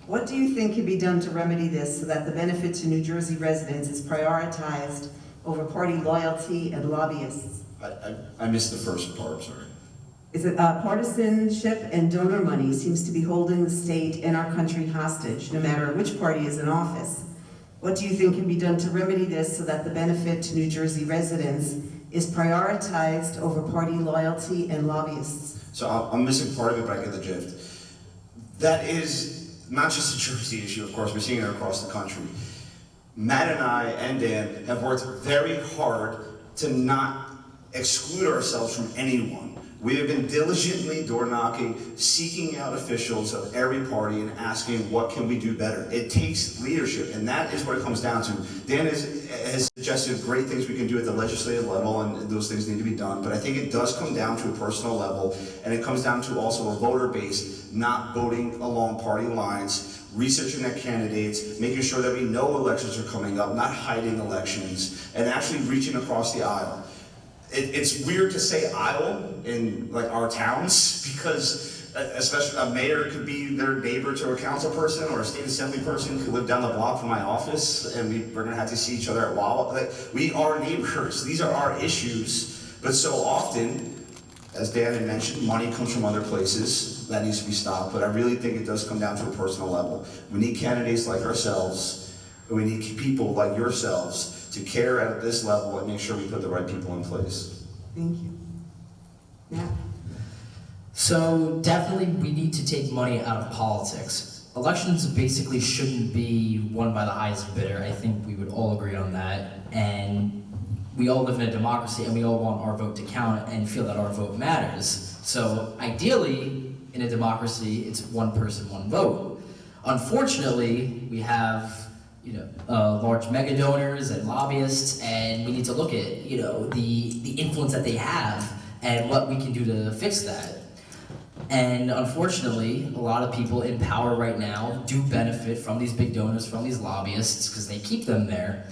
What do you think can be done to remedy this so that the benefit to New Jersey residents is prioritized over party loyalty and lobbyists? I missed the first part, sorry. Is it partisanship and donor money seems to be holding the state and our country hostage, no matter which party is in office. What do you think can be done to remedy this so that the benefit to New Jersey residents is prioritized over party loyalty and lobbyists? So I'm missing part of it, but I get the gist. That is not just a Jersey issue, of course, we're seeing it across the country. Matt and I and Dan have worked very hard to not exclude ourselves from anyone. We have been diligently door knocking, seeking out officials of every party and asking what can we do better. It takes leadership, and that is what it comes down to. Dan has suggested great things we can do at the legislative level, and those things need to be done, but I think it does come down to a personal level, and it comes down to also a voter base not voting along party lines, researching their candidates, making sure that we know elections are coming up, not hiding elections, and actually reaching across the aisle. It's weird to say aisle in like our towns because especially a mayor could be their neighbor to a council person, or a state assembly person could live down the block from my office, and we're gonna have to see each other at Wawa. Like, we are neighbors. These are our issues. But so often, as Dan had mentioned, money comes from other places. That needs to be stopped. But I really think it does come down to a personal level. We need candidates like ourselves, and we need people like yourselves to care at this level and make sure we put the right people in place. Thank you. Matt? So definitely we need to take money out of politics. Elections basically shouldn't be won by the highest bidder. I think we would all agree on that. And we all live in a democracy, and we all want our vote to count and feel that our vote matters. So ideally, in a democracy, it's one person, one vote. Unfortunately, we have large mega donors and lobbyists, and we need to look at the influence that they have and what we can do to fix that. And unfortunately, a lot of people in power right now do benefit from these big donors, from these lobbyists, because they keep them there.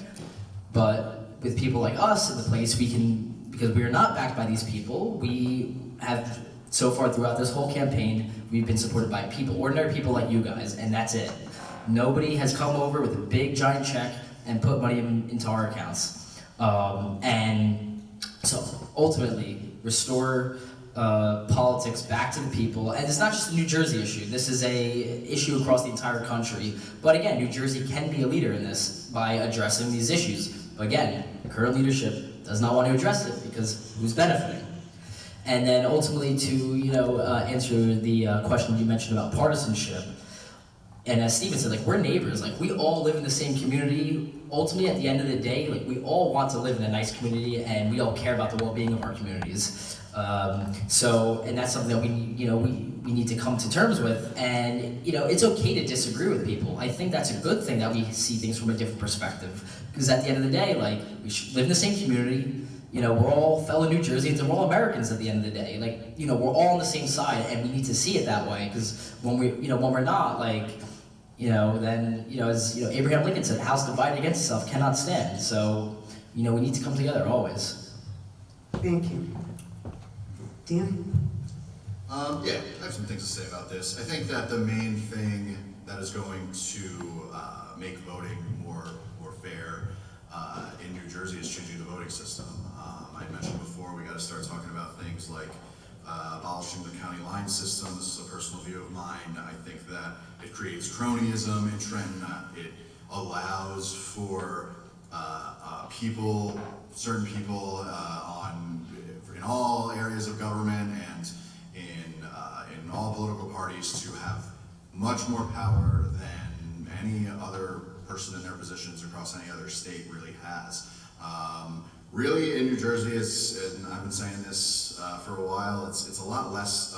But with people like us in the place, we can, because we are not backed by these people, we have, so far throughout this whole campaign, we've been supported by people, ordinary people like you guys, and that's it. Nobody has come over with a big giant check and put money into our accounts. And so ultimately, restore politics back to the people. And it's not just a New Jersey issue. This is a issue across the entire country. But again, New Jersey can be a leader in this by addressing these issues. But again, the current leadership does not want to address it because who's benefiting? And then ultimately to answer the question you mentioned about partisanship. And as Steven said, we're neighbors, we all live in the same community. Ultimately, at the end of the day, we all want to live in a nice community, and we all care about the well-being of our communities. And that's something that we need to come to terms with. And it's okay to disagree with people. I think that's a good thing that we see things from a different perspective. Because at the end of the day, we should live in the same community. We're all fellow New Jerseyans, and we're all Americans at the end of the day. We're all on the same side, and we need to see it that way. Because when we're not, then, as Abraham Lincoln said, house divided against itself cannot stand. So, we need to come together always. Thank you. Dan? Yeah, I have some things to say about this. I think that the main thing that is going to make voting more fair in New Jersey is changing the voting system. I mentioned before, we got to start talking about things like abolishing the county line system. This is a personal view of mine. I think that it creates cronyism in Trenton. It allows for certain people in all areas of government and in all political parties to have much more power than any other person in their positions across any other state really has. Really, in New Jersey, and I've been saying this for a while, it's a lot less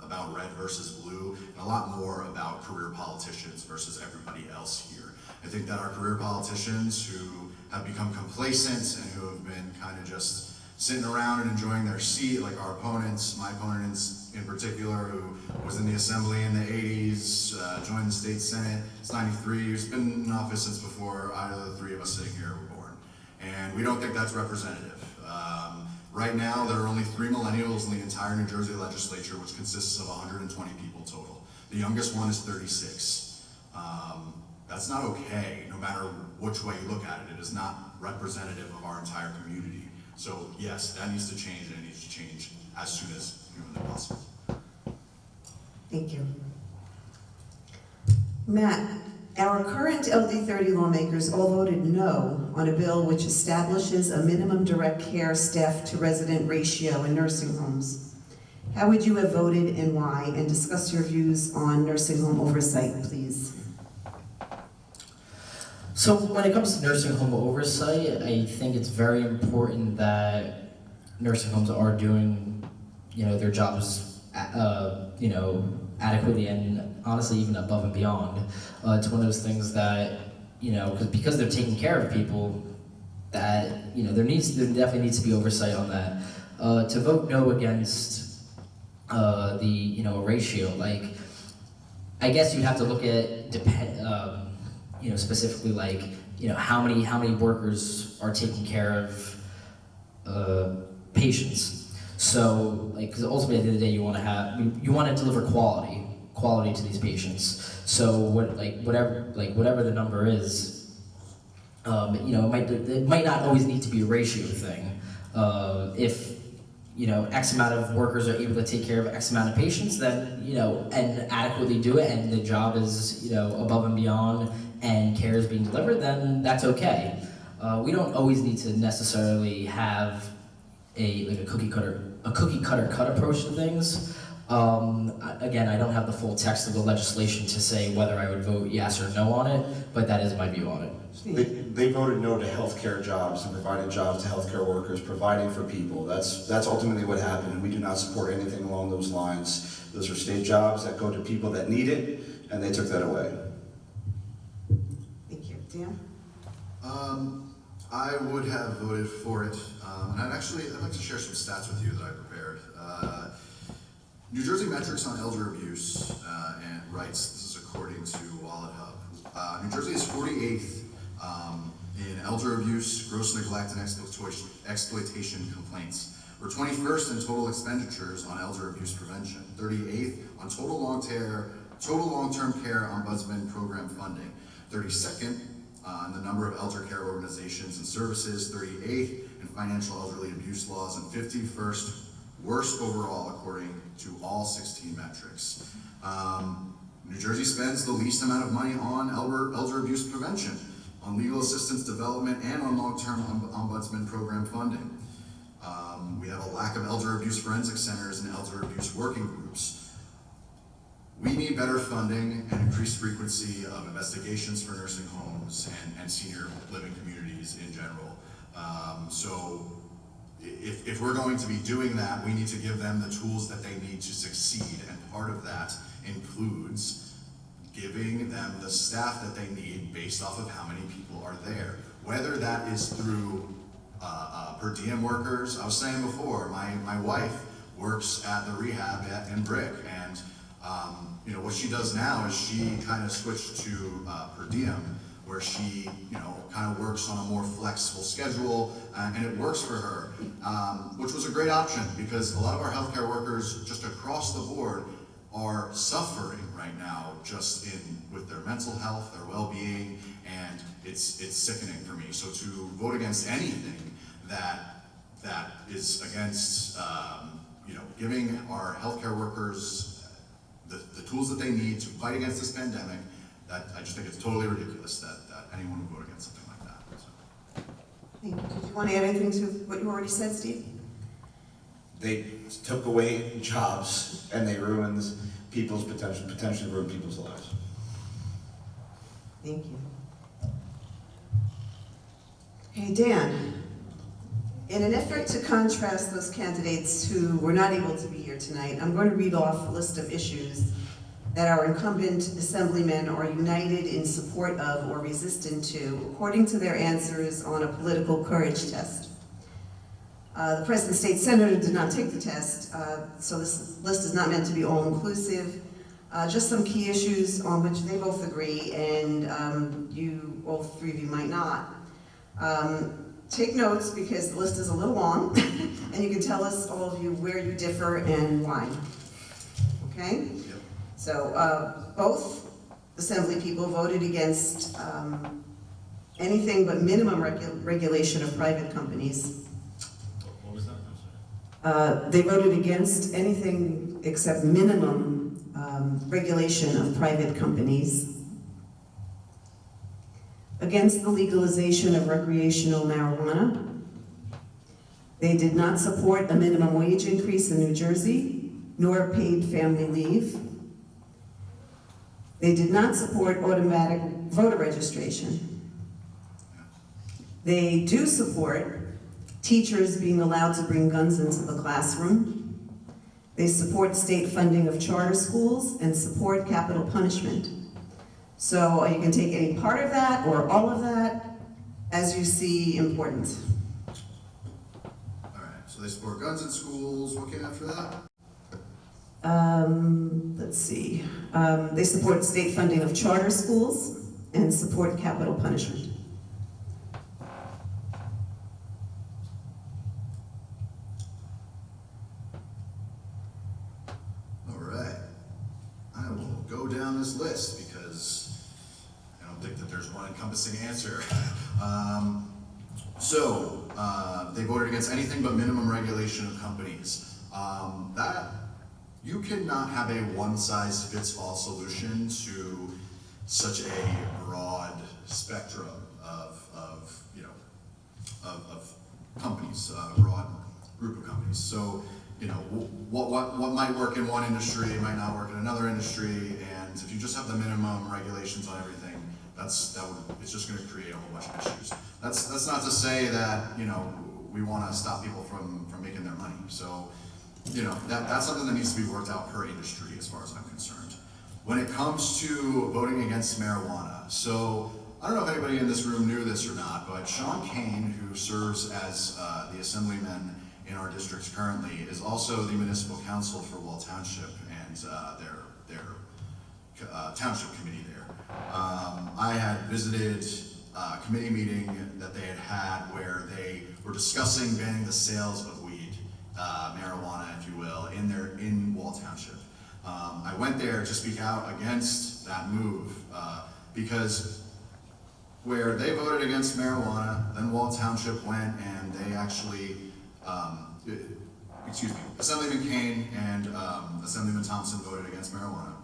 about red versus blue, and a lot more about career politicians versus everybody else here. I think that our career politicians who have become complacent and who have been kind of just sitting around and enjoying their seat, like our opponents, my opponent in particular, who was in the assembly in the 80s, joined the state senate, it's 93, who's been in office since before either of the three of us sitting here were born. And we don't think that's representative. Right now, there are only 3 millennials in the entire New Jersey legislature, which consists of 120 people total. The youngest one is 36. That's not okay, no matter which way you look at it. It is not representative of our entire community. So yes, that needs to change, and it needs to change as soon as humanly possible. Thank you. Matt, our current LD30 lawmakers all voted no on a bill which establishes a minimum direct care staff to resident ratio in nursing homes. How would you have voted and why? And discuss your views on nursing home oversight, please. So when it comes to nursing home oversight, I think it's very important that nursing homes are doing their jobs, adequately and honestly even above and beyond. It's one of those things that, because they're taking care of people, that, there definitely needs to be oversight on that. To vote no against a ratio, like, I guess you have to look at, specifically like, how many workers are taking care of patients. So, like, because ultimately at the end of the day, you want to deliver quality to these patients. So, whatever the number is, it might not always need to be a ratio thing. If X amount of workers are able to take care of X amount of patients, then and adequately do it, and the job is above and beyond, and care is being delivered, then that's okay. We don't always need to necessarily have a cookie cutter approach to things. Again, I don't have the full text of the legislation to say whether I would vote yes or no on it, but that is my view on it. They voted no to healthcare jobs and providing jobs to healthcare workers, providing for people. That's ultimately what happened, and we do not support anything along those lines. Those are state jobs that go to people that need it, and they took that away. Thank you. Dan? I would have voted for it, and I'd like to share some stats with you that I prepared. New Jersey metrics on elder abuse and rights, this is according to Wallet Hub. New Jersey is 48th in elder abuse, gross neglect, and exploitation complaints. We're 21st in total expenditures on elder abuse prevention, 38th on total long-term care ombudsman program funding, 32nd in the number of elder care organizations and services, 38th in financial elderly abuse laws, and 51st worst overall according to all 16 metrics. New Jersey spends the least amount of money on elder abuse prevention, on legal assistance development, and on long-term ombudsman program funding. We have a lack of elder abuse forensic centers and elder abuse working groups. We need better funding and increased frequency of investigations for nursing homes and senior living communities in general. So if we're going to be doing that, we need to give them the tools that they need to succeed, and part of that includes giving them the staff that they need based off of how many people are there. Whether that is through per diem workers. I was saying before, my wife works at the rehab in Brick, and what she does now is she kind of switched to per diem, where she kind of works on a more flexible schedule, and it works for her, which was a great option, because a lot of our healthcare workers just across the board are suffering right now just with their mental health, their well-being, and it's sickening for me. So to vote against anything that is against giving our healthcare workers the tools that they need to fight against this pandemic, that I just think it's totally ridiculous that anyone would vote against something like that. So. Thank you. Did you want to add anything to what you already said, Steve? They took away jobs, and they ruined people's potentially ruined people's lives. Thank you. Hey, Dan, in an effort to contrast those candidates who were not able to be here tonight, I'm going to read off a list of issues that our incumbent assemblymen are united in support of or resistant to, according to their answers on a political courage test. The President State Senator did not take the test, so this list is not meant to be all-inclusive. Just some key issues on which they both agree, and all three of you might not. Take notes, because the list is a little long, and you can tell us, all of you, where you differ and why. Okay? Yep. So both Assembly people voted against anything but minimum regulation of private companies. What was that? I'm sorry. They voted against anything except minimum regulation of private companies, against the legalization of recreational marijuana. They did not support a minimum wage increase in New Jersey, nor paid family leave. They did not support automatic voter registration. They do support teachers being allowed to bring guns into the classroom. They support state funding of charter schools and support capital punishment. So you can take any part of that or all of that as you see important. All right, so they support guns in schools. What came after that? Let's see. They support state funding of charter schools and support capital punishment. All right. I will go down this list because I don't think that there's one encompassing answer. They voted against anything but minimum regulation of companies. That you cannot have a one-size-fits-all solution to such a broad spectrum of companies, broad group of companies. So, what might work in one industry might not work in another industry, and if you just have the minimum regulations on everything, it's just going to create a whole bunch of issues. That's not to say that we want to stop people from making their money. So, that's something that needs to be worked out per industry as far as I'm concerned. When it comes to voting against marijuana, so I don't know if anybody in this room knew this or not, but Sean Kean, who serves as the assemblyman in our districts currently, is also the municipal council for Wall Township and their township committee there. I had visited a committee meeting that they had where they were discussing banning the sales of weed, marijuana, if you will, in Wall Township. I went there to speak out against that move because where they voted against marijuana, then Wall Township went and they actually, Assemblyman Kean and Assemblyman Thomson voted against marijuana.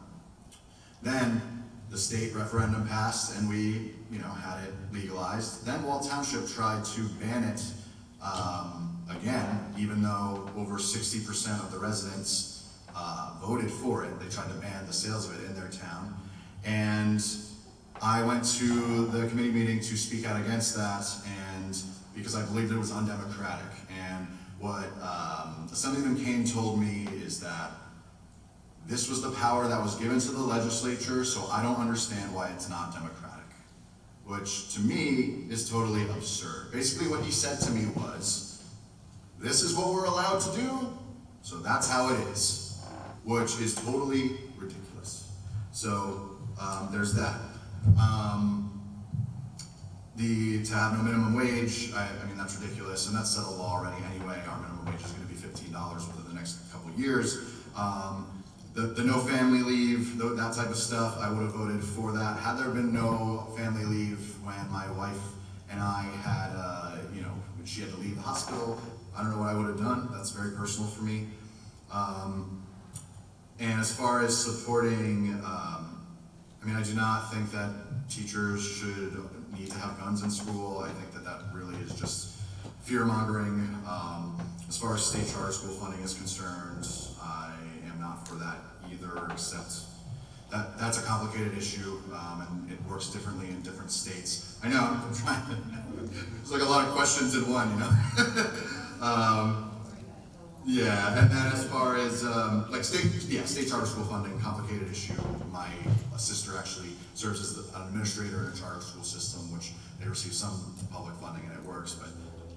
Then the state referendum passed and we, had it legalized. Then Wall Township tried to ban it again, even though over 60% of the residents voted for it. They tried to ban the sales of it in their town. And I went to the committee meeting to speak out against that, and because I believed it was undemocratic. And what Assemblyman Kean told me is that this was the power that was given to the legislature, so I don't understand why it's not democratic, which to me is totally absurd. Basically what he said to me was, this is what we're allowed to do, so that's how it is, which is totally ridiculous. So there's that. To have no minimum wage, I mean, that's ridiculous, and that's settled law already anyway. Our minimum wage is going to be $15 within the next couple of years. The no family leave, that type of stuff, I would have voted for that. Had there been no family leave when my wife and I had, when she had to leave the hospital, I don't know what I would have done. That's very personal for me. And as far as supporting, I do not think that teachers should need to have guns in school. I think that really is just fear-mongering. As far as state charter school funding is concerned, I am not for that either, except that that's a complicated issue, and it works differently in different states. I know, I'm trying to, there's like a lot of questions in one, Yeah, and then as far as state charter school funding, complicated issue. My sister actually serves as an administrator in a charter school system, which they receive some public funding and it works, but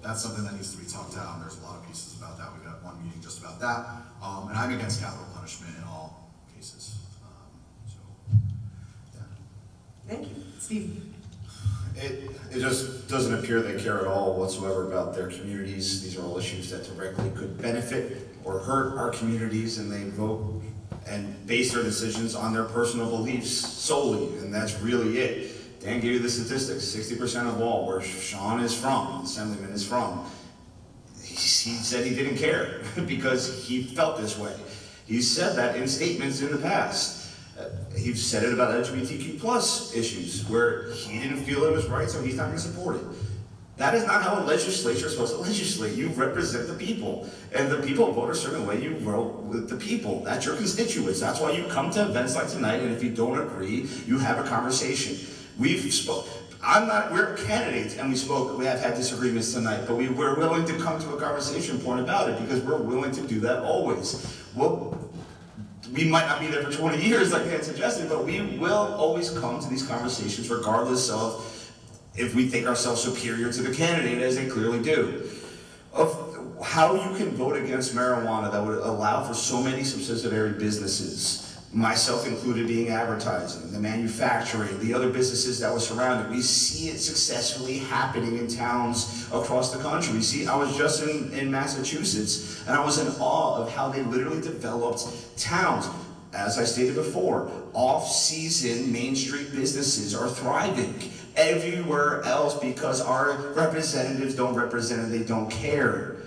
that's something that needs to be talked out, and there's a lot of pieces about that. We've got one meeting just about that, and I'm against capital punishment in all cases. Thank you. Steve? It just doesn't appear they care at all whatsoever about their communities. These are all issues that directly could benefit or hurt our communities, and they vote and base their decisions on their personal beliefs solely, and that's really it. Dan gave you the statistics, 60% of all, where Sean is from, the Assemblyman is from. He said he didn't care because he felt this way. He's said that in statements in the past. He said it about LGBTQ plus issues, where he didn't feel it was right, so he's not going to support it. That is not how a legislature is supposed to legislate. You represent the people, and the people vote a certain way. You vote with the people. That's your constituents. That's why you come to events like tonight, and if you don't agree, you have a conversation. We're candidates, and we have had disagreements tonight, but we're willing to come to a conversation point about it because we're willing to do that always. we might not be there for 20 years, like Dan suggested, but we will always come to these conversations regardless of if we think ourselves superior to the candidate, as they clearly do. Of how you can vote against marijuana that would allow for so many subsidiary businesses, myself included, being advertising, the manufacturing, the other businesses that were surrounded. We see it successfully happening in towns across the country. I was just in Massachusetts, and I was in awe of how they literally developed towns. As I stated before, off-season Main Street businesses are thriving everywhere else because our representatives don't represent and they don't care.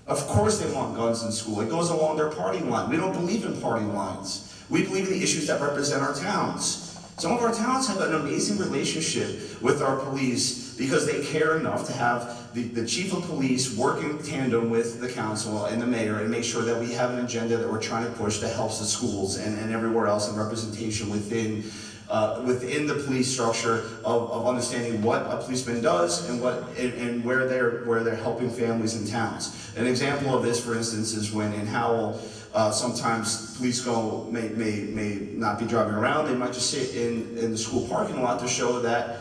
Of course they want guns in school. It goes along their party line. We don't believe in party lines. We believe in the issues that represent our towns. Some of our towns have an amazing relationship with our police because they care enough to have the chief of police work in tandem with the council and the mayor and make sure that we have an agenda that we're trying to push that helps the schools and everywhere else in representation within the police structure of understanding what a policeman does and where they're helping families in towns. An example of this, for instance, is when in Howell, sometimes police may not be driving around. They might just sit in the school parking lot to show that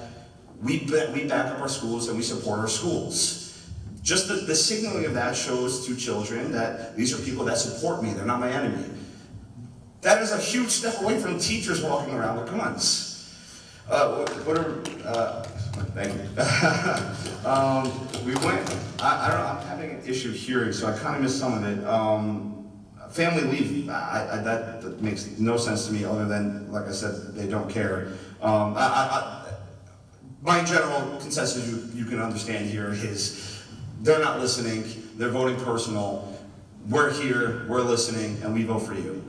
we back up our schools and we support our schools. Just the signaling of that shows to children that these are people that support me. They're not my enemy. That is a huge step away from teachers walking around with guns. Thank you. We went, I don't know, I'm having an issue hearing, so I kind of missed some of it. Family leave, that makes no sense to me other than, like I said, they don't care. My general consensus you can understand here is they're not listening, they're voting personal. We're here, we're listening, and we vote for you.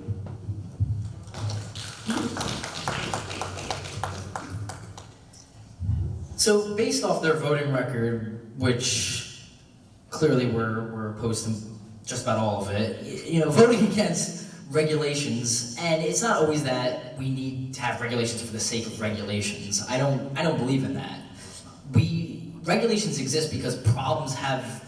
So based off their voting record, which clearly we're opposed to just about all of it, voting against regulations, and it's not always that we need to have regulations for the sake of regulations. I don't believe in that. Regulations exist because problems have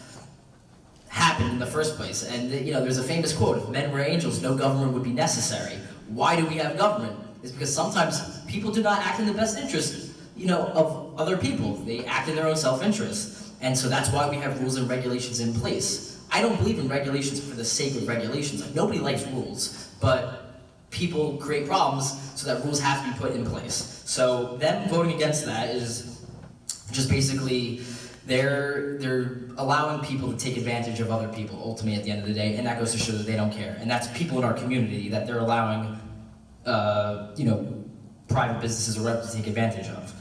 happened in the first place, and there's a famous quote: "If men were angels, no government would be necessary." Why do we have government? It's because sometimes people do not act in the best interest, of other people. They act in their own self-interest. And so that's why we have rules and regulations in place. I don't believe in regulations for the sake of regulations. Nobody likes rules, but people create problems so that rules have to be put in place. So them voting against that is just basically they're allowing people to take advantage of other people ultimately at the end of the day, and that goes to show that they don't care. And that's people in our community that they're allowing private businesses or whatever to take advantage of.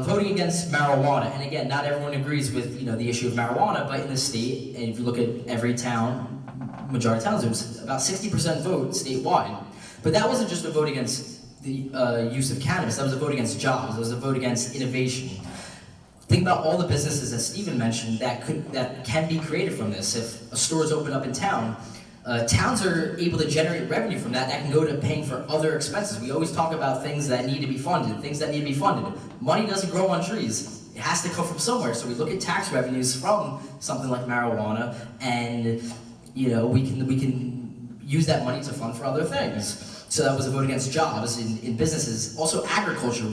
Voting against marijuana, and again, not everyone agrees with the issue of marijuana, but in the state, and if you look at every town, majority of towns, there's about 60% vote statewide. But that wasn't just a vote against the use of cannabis, that was a vote against jobs, that was a vote against innovation. Think about all the businesses that Stephen mentioned that can be created from this. If a store is opened up in town, towns are able to generate revenue from that can go to paying for other expenses. We always talk about things that need to be funded, Money doesn't grow on trees. It has to come from somewhere. So we look at tax revenues from something like marijuana, and we can use that money to fund for other things. So that was a vote against jobs in businesses. Also agriculture.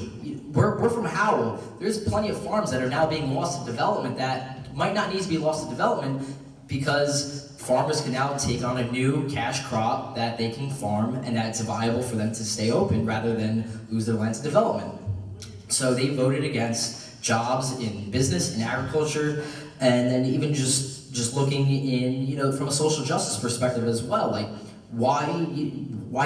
We're from Howell. There's plenty of farms that are now being lost to development that might not need to be lost to development because farmers can now take on a new cash crop that they can farm, and that it's viable for them to stay open rather than lose their land to development. So they voted against jobs in business, in agriculture, and then even just looking in, from a social justice perspective as well. Like, why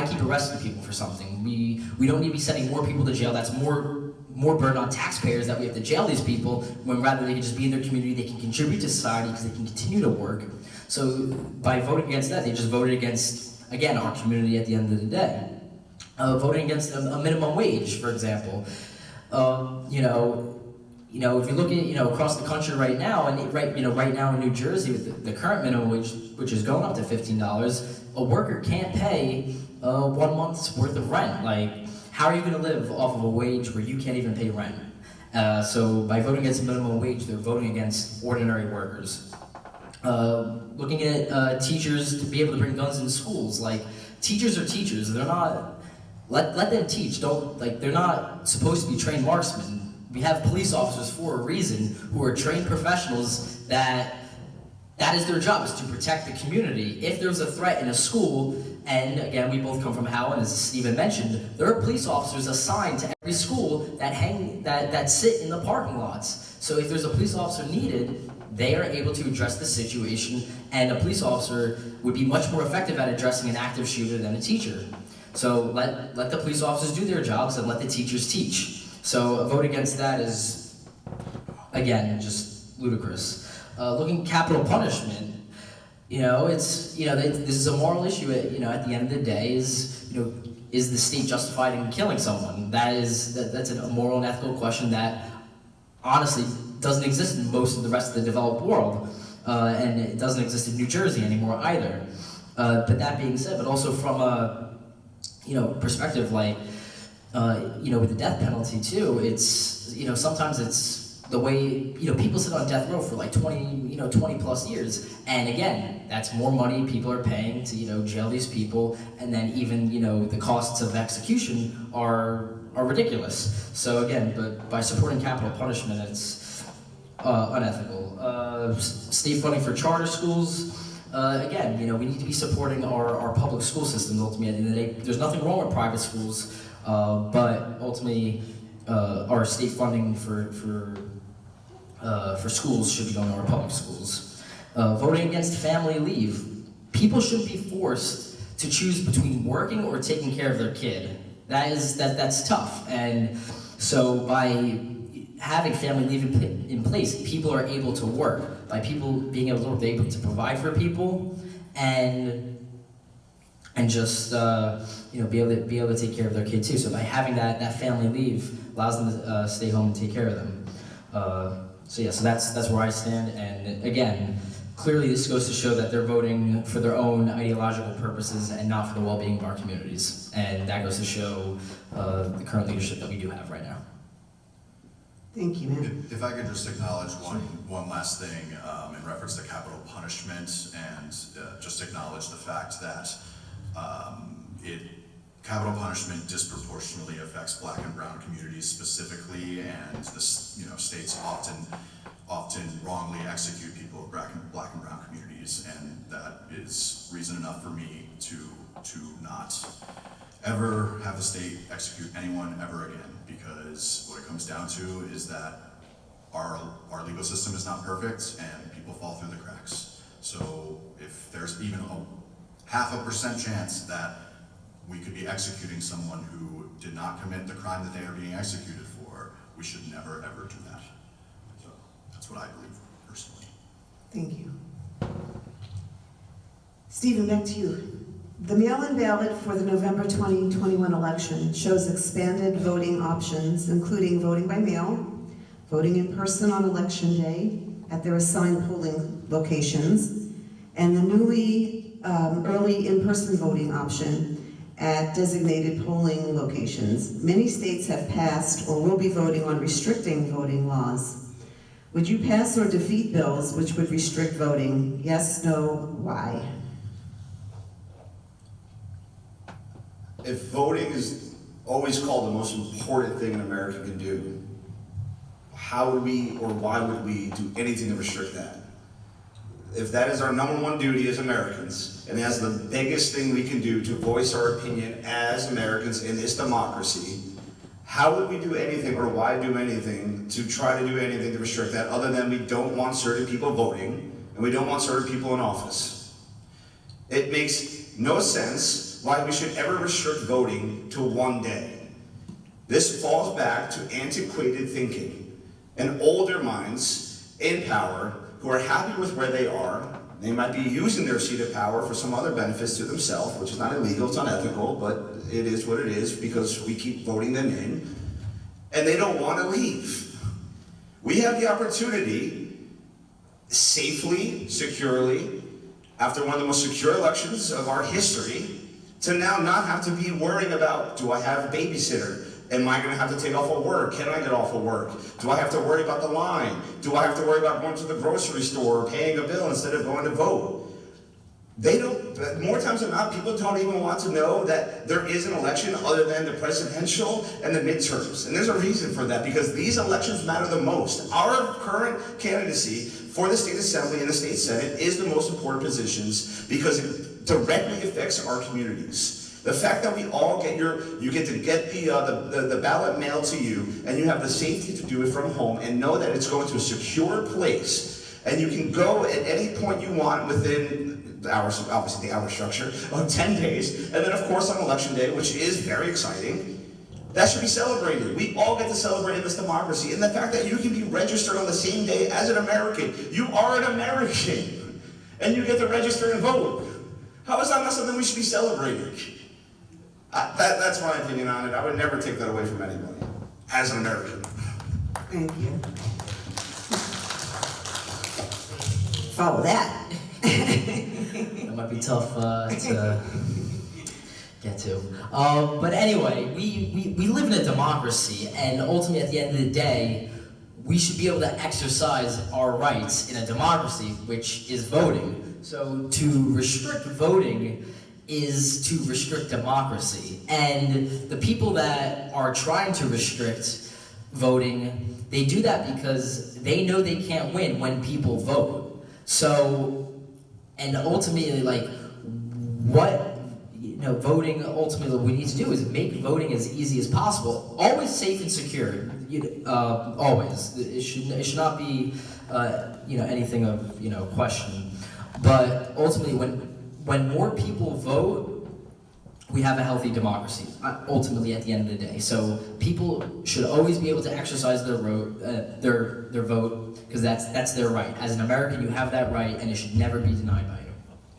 keep arresting people for something? We don't need to be sending more people to jail. That's more burden on taxpayers that we have to jail these people, when rather they can just be in their community, they can contribute to society because they can continue to work. So by voting against that, they just voted against, again, our community at the end of the day. Voting against a minimum wage, for example. If you look at, across the country right now, and right now in New Jersey with the current minimum wage, which is going up to $15, a worker can't pay 1 month's worth of rent. Like, how are you going to live off of a wage where you can't even pay rent? So by voting against minimum wage, they're voting against ordinary workers. Looking at teachers to be able to bring guns in schools. Like, teachers are teachers. They're not, let them teach. They're not supposed to be trained marksmen. We have police officers for a reason who are trained professionals that is their job, is to protect the community. If there's a threat in a school, and again, we both come from Howell, and as Stephen mentioned, there are police officers assigned to every school that sit in the parking lots. So if there's a police officer needed, they are able to address the situation, and a police officer would be much more effective at addressing an active shooter than a teacher. So let the police officers do their jobs and let the teachers teach. So a vote against that is, again, just ludicrous. Looking at capital punishment, this is a moral issue. At the end of the day, is the state justified in killing someone? That's a moral and ethical question that honestly doesn't exist in most of the rest of the developed world, and it doesn't exist in New Jersey anymore either. But that being said, but also from a perspective like with the death penalty too, it's sometimes it's the way people sit on death row for like 20 plus years, and again, that's more money people are paying to jail these people, and then even the costs of execution are ridiculous. So again, but by supporting capital punishment, it's unethical. State funding for charter schools. Again, we need to be supporting our public school systems. Ultimately, at the end of the day, there's nothing wrong with private schools, but ultimately, our state funding for schools should be going to our public schools. Voting against family leave. People shouldn't be forced to choose between working or taking care of their kid. That's tough. And so by having family leave in place, people are able to work. By people being able to work, they're able to provide for people and just be able to take care of their kid too. So by having that family leave allows them to stay home and take care of them. So that's where I stand. And again, clearly this goes to show that they're voting for their own ideological purposes and not for the well-being of our communities. And that goes to show the current leadership that we do have right now. Thank you, man. If I could just acknowledge one last thing in reference to capital punishment, and just acknowledge the fact that capital punishment disproportionately affects Black and Brown communities specifically, and states often wrongly execute people of Black and Brown communities, and that is reason enough for me to not ever have the state execute anyone ever again, because what it comes down to is that our legal system is not perfect and people fall through the cracks. So if there's even a 0.5% chance that we could be executing someone who did not commit the crime that they are being executed for, we should never ever do that. So that's what I believe personally. Thank you. Stephen, back to you. The mail-in ballot for the November 2021 election shows expanded voting options, including voting by mail, voting in person on election day at their assigned polling locations, and the newly early in-person voting option at designated polling locations. Many states have passed or will be voting on restricting voting laws. Would you pass or defeat bills which would restrict voting? Yes, no, why? If voting is always called the most important thing an American can do, how would we or why would we do anything to restrict that? If that is our number one duty as Americans, and that's the biggest thing we can do to voice our opinion as Americans in this democracy, how would we do anything or why do anything to try to do anything to restrict that, other than we don't want certain people voting and we don't want certain people in office? It makes no sense why we should ever restrict voting to one day. This falls back to antiquated thinking and older minds in power who are happy with where they are. They might be using their seat of power for some other benefits to themselves, which is not illegal, it's unethical, but it is what it is because we keep voting them in, and they don't want to leave. We have the opportunity, safely, securely, after one of the most secure elections of our history, to now not have to be worrying about, do I have a babysitter? Am I gonna have to take off of work? Can I get off of work? Do I have to worry about the line? Do I have to worry about going to the grocery store or paying a bill instead of going to vote? They don't, more times than not, people don't even want to know that there is an election other than the presidential and the midterms. And there's a reason for that, because these elections matter the most. Our current candidacy for the state assembly and the state senate is the most important positions because it directly affects our communities. The fact that we all get you get to get the ballot mailed to you, and you have the safety to do it from home and know that it's going to a secure place, and you can go at any point you want within the hours, obviously the hour structure, of 10 days, and then of course on election day, which is very exciting. That should be celebrated. We all get to celebrate in this democracy, and the fact that you can be registered on the same day as an American. You are an American, and you get to register and vote. How is that not something we should be celebrating? That's my opinion on it. I would never take that away from anybody, as an American. Thank you. Follow that. That might be tough to get to. But anyway, we live in a democracy, and ultimately at the end of the day, we should be able to exercise our rights in a democracy, which is voting. So to restrict voting is to restrict democracy. And the people that are trying to restrict voting, they do that because they know they can't win when people vote. So, and ultimately, like, what, voting, ultimately what we need to do is make voting as easy as possible. Always safe and secure, always. It should not be, anything of, question. But ultimately, when more people vote, we have a healthy democracy, ultimately at the end of the day. So people should always be able to exercise their vote, because that's their right. As an American, you have that right, and it should never be denied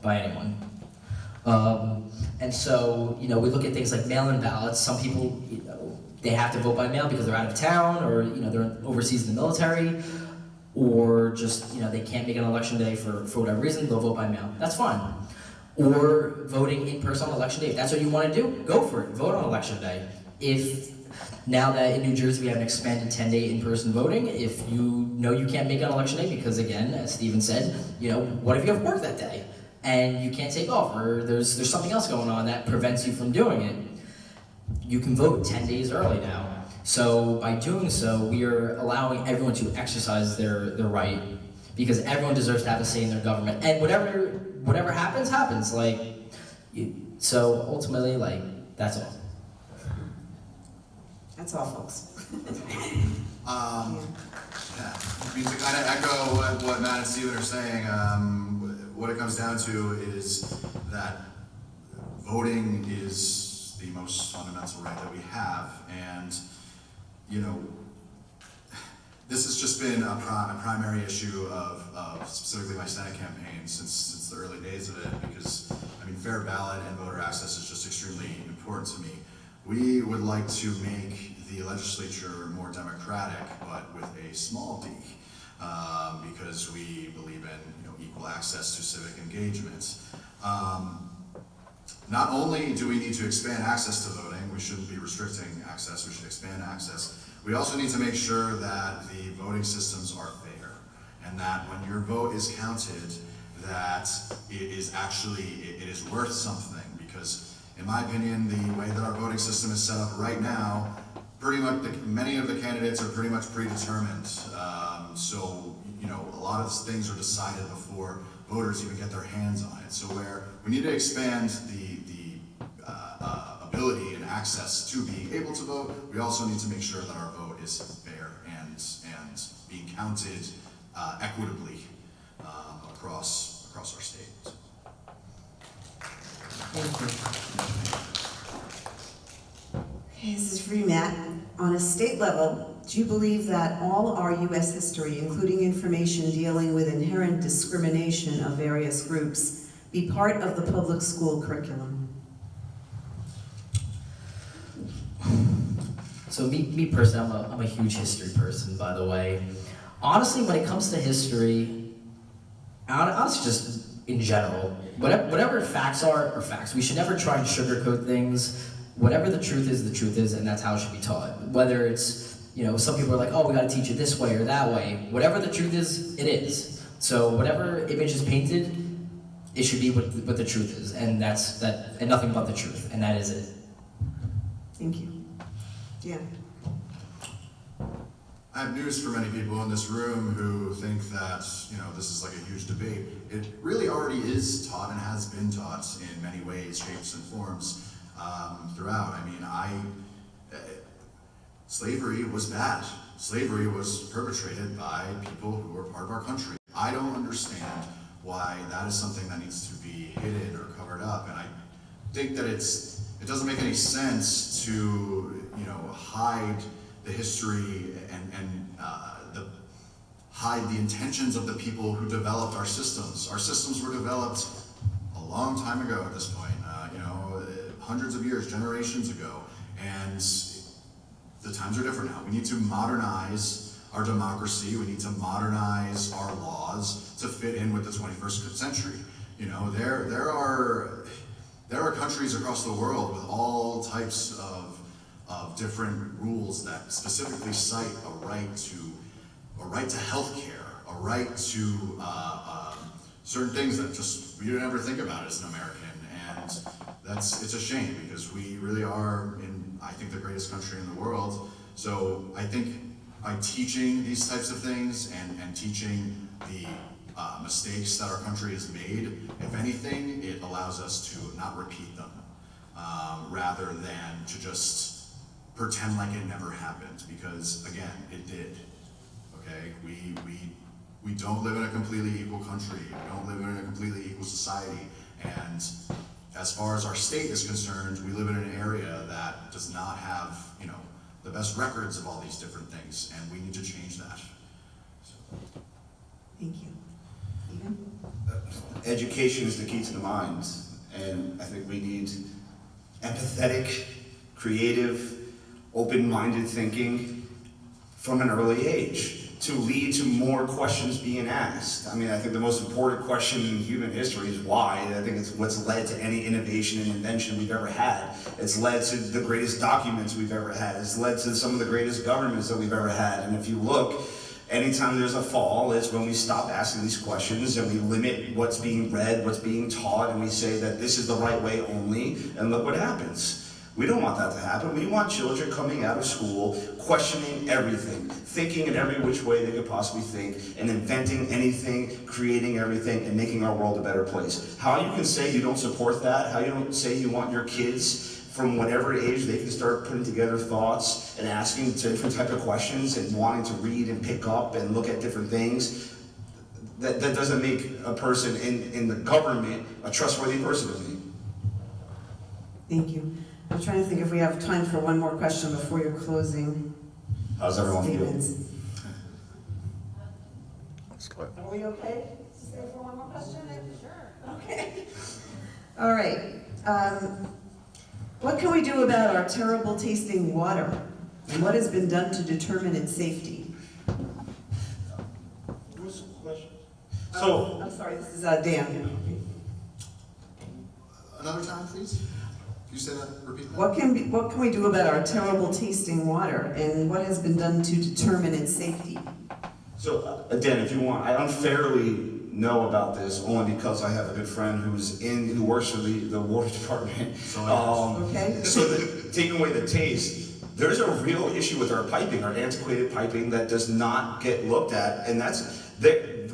by anyone. And so, we look at things like mail-in ballots. Some people, they have to vote by mail because they're out of town, or they're overseas in the military, or just they can't make an election day for whatever reason. They'll vote by mail. That's fine. Or voting in person on election day. If that's what you want to do, go for it. Vote on election day. If now that in New Jersey we have an expanded 10-day in-person voting, if you know you can't make it on election day because, again, as Stephen said, what if you have work that day and you can't take off, or there's something else going on that prevents you from doing it, you can vote 10 days early now. So by doing so, we are allowing everyone to exercise their right, because everyone deserves to have a say in their government. And whatever happens, happens. So ultimately, that's all. That's all, folks. Yeah, I mean, to kind of echo what Matt and Stephen are saying, what it comes down to is that voting is the most fundamental right that we have, and this has just been a primary issue of specifically my Senate campaign since the early days of it, because fair ballot and voter access is just extremely important to me. We would like to make the legislature more democratic, but with a small d, because we believe in equal access to civic engagement. Not only do we need to expand access to voting, we shouldn't be restricting access, we should expand access. We also need to make sure that the voting systems are fair, and that when your vote is counted, that it is worth something, because in my opinion, the way that our voting system is set up right now, pretty much many of the candidates are pretty much predetermined. So a lot of things are decided before voters even get their hands on it. So where we need to expand the ability and access to being able to vote, we also need to make sure that our vote is fair and being counted equitably across our state. Thank you. Okay, this is for you, Matt. On a state level, do you believe that all our U.S. history, including information dealing with inherent discrimination of various groups, be part of the public school curriculum? So me personally, I'm a huge history person, by the way. Honestly, when it comes to history, honestly just in general, whatever facts are facts. We should never try and sugarcoat things. whatever the truth is, and that's how it should be taught. Whether it's, some people are like, oh, we got to teach it this way or that way. Whatever the truth is, it is. So whatever image is painted, it should be what the truth is, and that's that, and nothing but the truth, and that is it. Thank you. Yeah. I have news for many people in this room who think that, this is like a huge debate. It really already is taught and has been taught in many ways, shapes, and forms throughout. I mean, slavery was bad. Slavery was perpetrated by people who were part of our country. I don't understand why that is something that needs to be hidden or covered up, and I think that it doesn't make any sense to, hide the history and hide the intentions of the people who developed our systems. Our systems were developed a long time ago at this point, hundreds of years, generations ago, and the times are different now. We need to modernize our democracy. We need to modernize our laws to fit in with the 21st century. There are countries across the world with all types of different rules that specifically cite a right to health care, a right to certain things that just we don't ever think about as an American, and it's a shame because we really are in, I think, the greatest country in the world. So I think by teaching these types of things and teaching the mistakes that our country has made, if anything, it allows us to not repeat them, rather than to just pretend like it never happened, because again, it did. Okay, we don't live in a completely equal country. We don't live in a completely equal society, and as far as our state is concerned, we live in an area that does not have, the best records of all these different things, and we need to change that. Thank you. Stephen? Education is the key to the mind, and I think we need empathetic, creative, open-minded thinking from an early age to lead to more questions being asked. I mean, I think the most important question in human history is why. I think it's what's led to any innovation and invention we've ever had. It's led to the greatest documents we've ever had. It's led to some of the greatest governments that we've ever had. And if you look, anytime there's a fall, it's when we stop asking these questions and we limit what's being read, what's being taught, and we say that this is the right way only, and look what happens. We don't want that to happen. We want children coming out of school questioning everything, thinking in every which way they could possibly think, and inventing anything, creating everything, and making our world a better place. How you can say you don't support that, how you don't say you want your kids from whatever age they can start putting together thoughts and asking different type of questions and wanting to read and pick up and look at different things, that doesn't make a person in the government a trustworthy person to me. Thank you. I'm trying to think if we have time for one more question before your closing How's everyone feel? statements. Are we okay? Stay for one more question? Sure. Okay. All right. What can we do about our terrible tasting water? And what has been done to determine its safety? What's the question? I'm sorry, this is Dan. Another time, please. You say that, repeat that. What can we do about our terrible tasting water, and what has been done to determine its safety? So, Dan, if you want, I unfairly know about this only because I have a good friend who works for the water department. Okay. So taking away the taste, there's a real issue with our piping, our antiquated piping that does not get looked at, and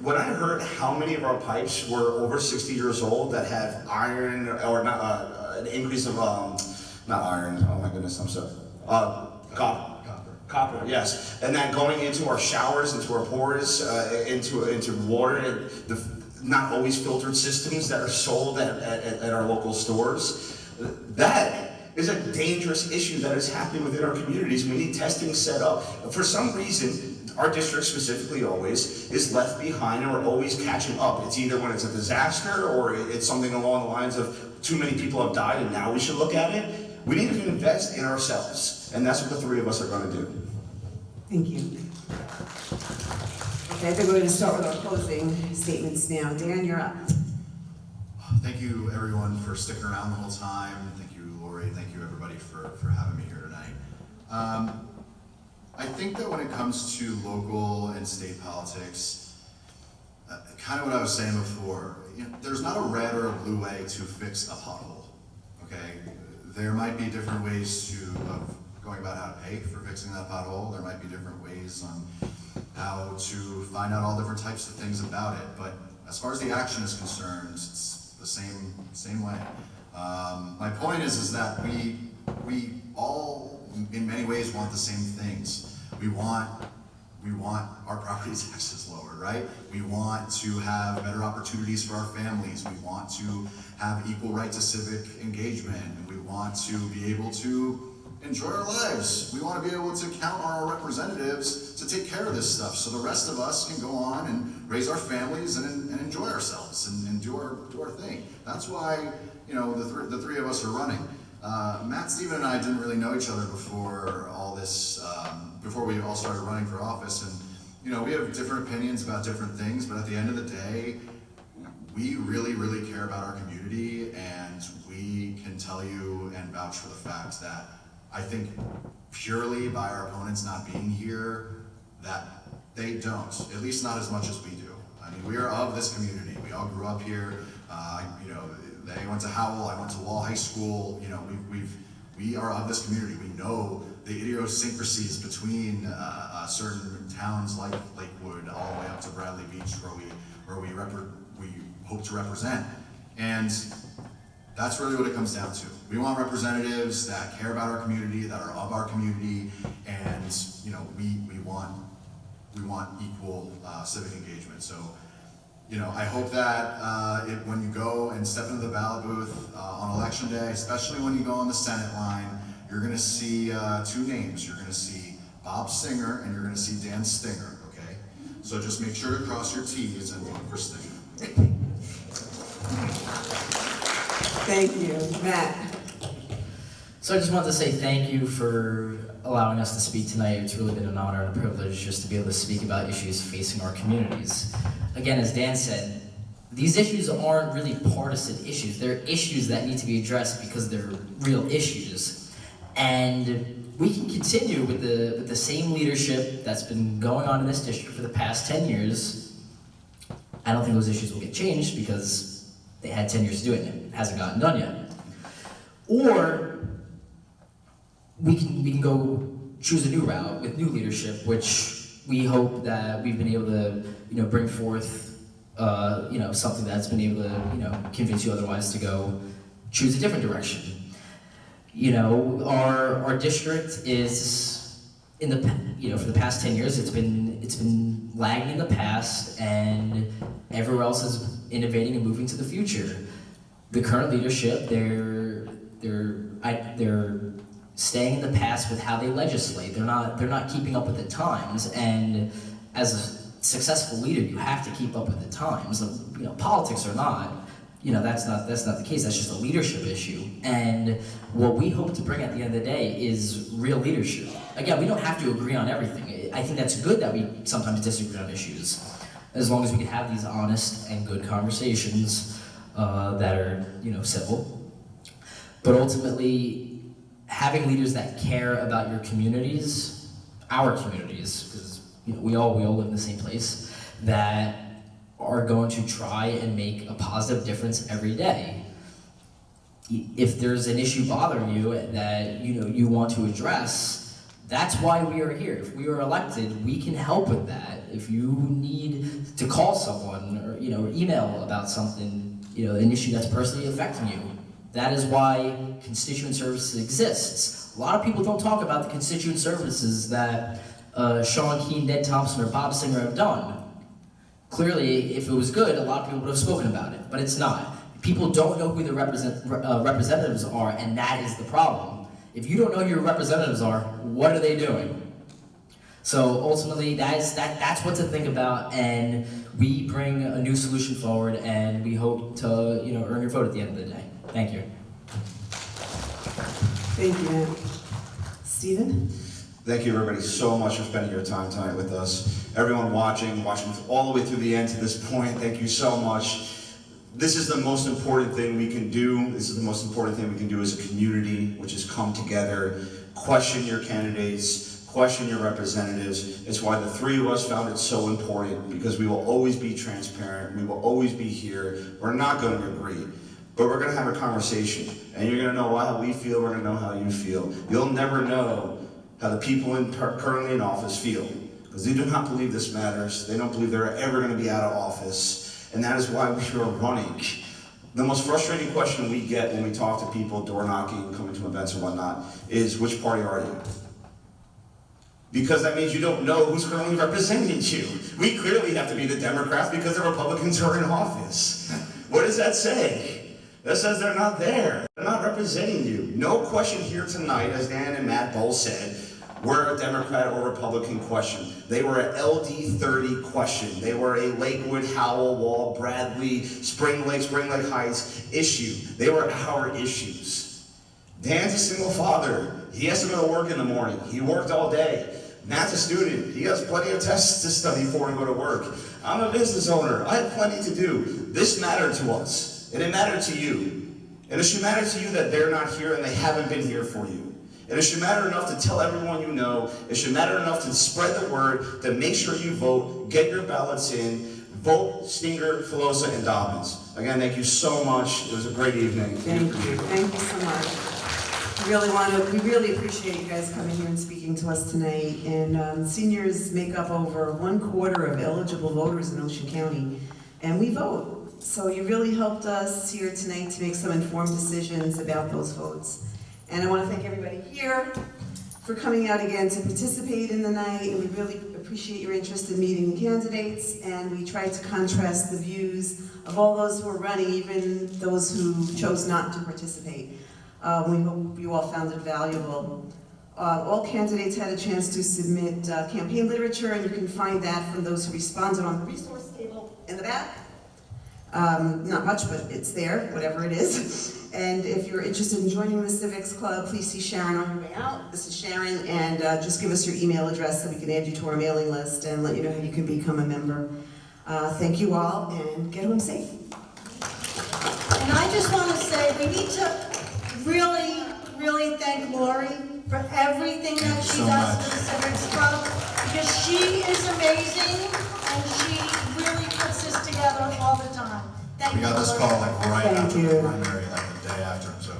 when I heard how many of our pipes were over 60 years old that had iron or not. An increase of, not iron, oh my goodness, I'm sorry, copper, yes. And then going into our showers, into our pores, into water, and the not always filtered systems that are sold at our local stores. That is a dangerous issue that is happening within our communities. We need testing set up. For some reason, our district specifically always is left behind and we're always catching up. It's either when it's a disaster or it's something along the lines of too many people have died and now we should look at it. We need to invest in ourselves, and that's what the three of us are going to do. Thank you. Okay, I think we're going to start with our closing statements now. Dan, you're up. Thank you, everyone, for sticking around the whole time. Thank you, Lori. Thank you, everybody, for I think that when it comes to local and state politics, kind of what I was saying before, there's not a red or a blue way to fix a pothole, okay? There might be different ways of going about how to pay for fixing that pothole. There might be different ways on how to find out all different types of things about it. But as far as the action is concerned, it's the same way. My point is that we all, in many ways, want the same things. We want our property taxes lowered, right? We want to have better opportunities for our families. We want to have equal right to civic engagement. And we want to be able to enjoy our lives. We want to be able to count on our representatives to take care of this stuff so the rest of us can go on and raise our families and enjoy ourselves and do our thing. That's why, the three of us are running. Matt, Steven, and I didn't really know each other before all this, before we all started running for office. And, we have different opinions about different things, but at the end of the day, we really, really care about our community, and we can tell you and vouch for the fact that I think purely by our opponents not being here, that they don't, at least not as much as we do. I mean, we are of this community. We all grew up here. They went to Howell, I went to Wall High School. We are of this community. We know the idiosyncrasies between certain towns like Lakewood, all the way up to Bradley Beach, where we hope to represent. And that's really what it comes down to. We want representatives that care about our community, that are of our community, and we want equal civic engagement. So, I hope that when you go and step into the ballot booth on election day, especially when you go on the Senate line, you're going to see two names. You're going to see Bob Singer and you're going to see Dan Stinger. Okay, so just make sure to cross your T's and vote for Stinger. Thank you. Matt? So I just wanted to say thank you for allowing us to speak tonight. It's really been an honor and a privilege just to be able to speak about issues facing our communities. Again, as Dan said, these issues aren't really partisan issues. They're issues that need to be addressed because they're real issues. And we can continue with the same leadership that's been going on in this district for the past 10 years. I don't think those issues will get changed because they had 10 years to do it and it hasn't gotten done yet. Or we can go choose a new route with new leadership, which we hope that we've been able to, bring forth, something that's been able to, convince you otherwise to go choose a different direction. Our district is for the past 10 years, it's been lagging in the past, and everywhere else is innovating and moving to the future. The current leadership, they're staying in the past with how they legislate. They're not keeping up with the times, and as a successful leader, you have to keep up with the times. Politics or not, that's not the case. That's just a leadership issue. And what we hope to bring at the end of the day is real leadership. Again, we don't have to agree on everything. I think that's good that we sometimes disagree on issues, as long as we can have these honest and good conversations that are, civil. But ultimately, having leaders that care about your communities, our communities, because we all live in the same place, that are going to try and make a positive difference every day. If there's an issue bothering you that you want to address, that's why we are here. If we are elected, we can help with that. If you need to call someone or email about something, an issue that's personally affecting you, that is why constituent services exists. A lot of people don't talk about the constituent services that Sean, Kean, Ned Thomson, or Bob Singer have done. Clearly, if it was good, a lot of people would have spoken about it, but it's not. People don't know who the representatives are, and that is the problem. If you don't know who your representatives are, what are they doing? So ultimately, that's what to think about, and we bring a new solution forward, and we hope to earn your vote at the end of the day. Thank you. Thank you, Matt. Steven? Thank you, everybody, so much for spending your time tonight with us. Everyone watching all the way through the end to this point, thank you so much. This is the most important thing we can do. This is the most important thing we can do as a community, which is come together, question your candidates, question your representatives. It's why the three of us found it so important, because we will always be transparent, we will always be here. We're not going to agree, but we're going to have a conversation, and you're going to know how we feel, we're going to know how you feel. You'll never know how the people currently in office feel, because they do not believe this matters. They don't believe they're ever going to be out of office, and that is why we are running. The most frustrating question we get when we talk to people, door knocking, coming to events and whatnot, is which party are you? Because that means you don't know who's currently representing you. We clearly have to be the Democrats because the Republicans are in office. What does that say? That says they're not there. They're not representing you. No question here tonight, as Dan and Matt both said, were a Democrat or Republican question. They were an LD30 question. They were a Lakewood, Howell, Wall, Bradley, Spring Lake Heights issue. They were our issues. Dan's a single father. He has to go to work in the morning. He worked all day. Matt's a student. He has plenty of tests to study for and go to work. I'm a business owner. I have plenty to do. This mattered to us, and it mattered to you. And it should matter to you that they're not here and they haven't been here for you. And it should matter enough to tell everyone you know. It should matter enough to spread the word, to make sure you vote, get your ballots in, vote Stinger, Filosa, and Dobbins. Again, thank you so much. It was a great evening. Thank you so much. We really appreciate you guys coming here and speaking to us tonight. And seniors make up over 1/4 of eligible voters in Ocean County, and we vote. So you really helped us here tonight to make some informed decisions about those votes. And I want to thank everybody here for coming out again to participate in the night. And we really appreciate your interest in meeting the candidates. And we tried to contrast the views of all those who are running, even those who chose not to participate. We hope you all found it valuable. All candidates had a chance to submit campaign literature, and you can find that from those who responded on the resource table in the back. Not much, but it's there, whatever it is. And if you're interested in joining the Civics Club, please see Sharon on your way out. This is Sharon, and just give us your email address so we can add you to our mailing list and let you know how you can become a member. Thank you all, and get home safe. And I just want to say, we need to really, really thank Lori for everything that she does for the Civics Club, because she is amazing, and she really puts this together all the time. Thank you, We got this Lori. call like right Thank after you. the primary, like the day after, so.